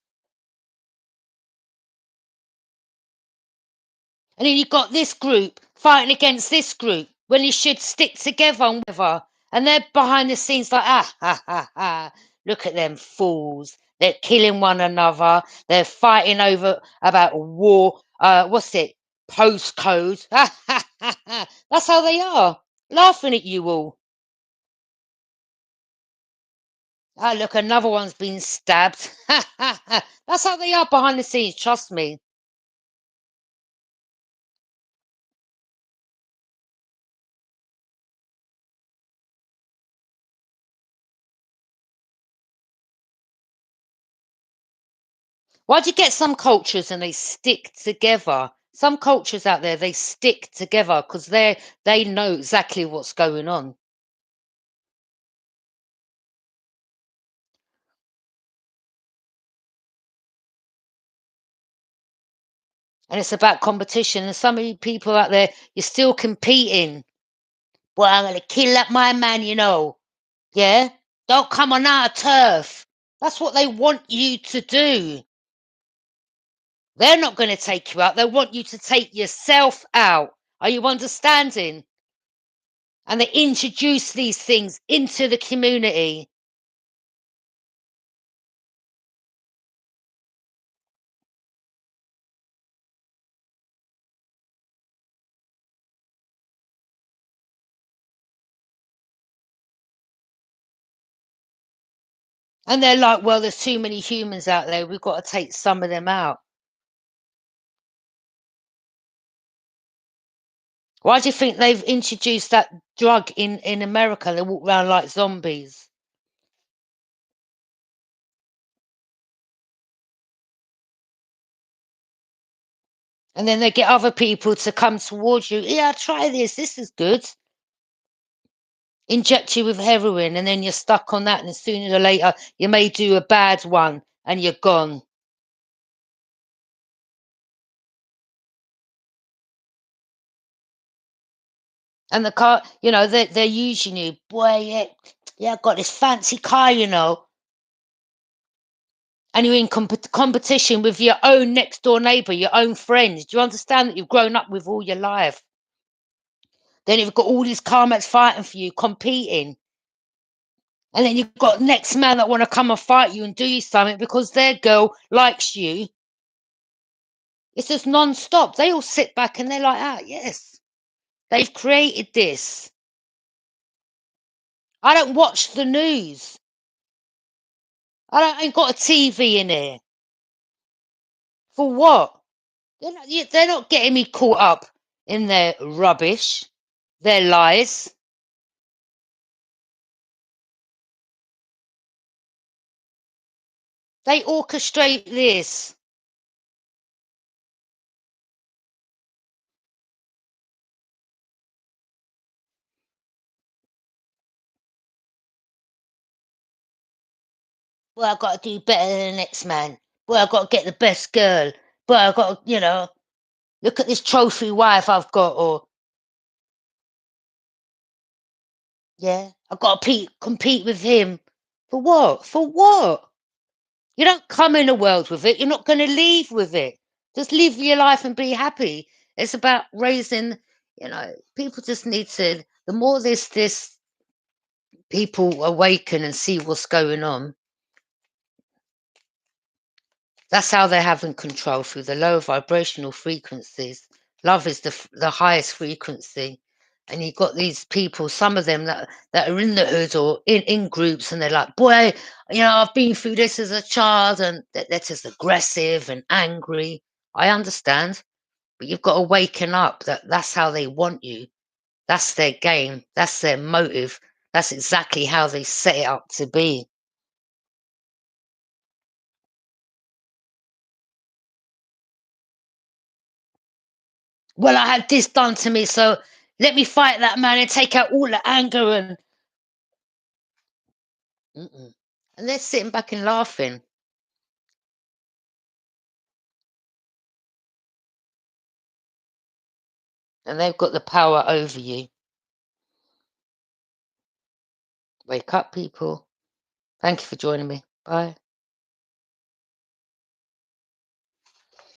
And then you've got this group fighting against this group when you should stick together and whatever. And they're behind the scenes like, ah, ha, ha, ha. Look at them fools. They're killing one another. They're fighting over about war. What's it? Postcode. That's how they are. Laughing at you all. Ah, look, another one's been stabbed. That's how they are behind the scenes. Trust me. Why do you get some cultures and they stick together? Some cultures out there, they stick together because they know exactly what's going on. And it's about competition. And some of you people out there, you're still competing. Well, I'm gonna kill that my man, you know. Yeah? Don't come on our turf. That's what they want you to do. They're not going to take you out. They want you to take yourself out. Are you understanding? And they introduce these things into the community. And they're like, well, there's too many humans out there. We've got to take some of them out. Why do you think they've introduced that drug in America? They walk around like zombies. And then they get other people to come towards you. Yeah, try this. This is good. Inject you with heroin, and then you're stuck on that. And sooner or later, you may do a bad one and you're gone. And the car, they're using you. Boy, yeah, I've got this fancy car, and you're in competition with your own next door neighbor, your own friends. Do you understand that you've grown up with all your life? Then you've got all these karmats fighting for you, competing. And then you've got next man that want to come and fight you and do you something because their girl likes you. It's just non-stop. They all sit back and they're like, ah, yes, they've created this. I don't watch the news. Ain't got a TV in here. For what? They're not getting me caught up in their rubbish, their lies. They orchestrate this. Well, I got to do better than the next man. Well, I got to get the best girl. Well, I got to, look at this trophy wife I've got. Or yeah, I got to compete with him. For what? For what? You don't come in the world with it. You're not going to leave with it. Just live your life and be happy. It's about raising, people just need to, the more this people awaken and see what's going on, that's how they're having control through the low vibrational frequencies. Love is the highest frequency. And you've got these people, some of them that are in the hood or in groups, and they're like, boy, I've been through this as a child, and they're just aggressive and angry. I understand, but you've got to waken up that's how they want you. That's their game. That's their motive. That's exactly how they set it up to be. Well, I had this done to me, so let me fight that man and take out all the anger mm-mm. And they're sitting back and laughing, and they've got the power over you. Wake up, people. Thank you for joining me. Bye.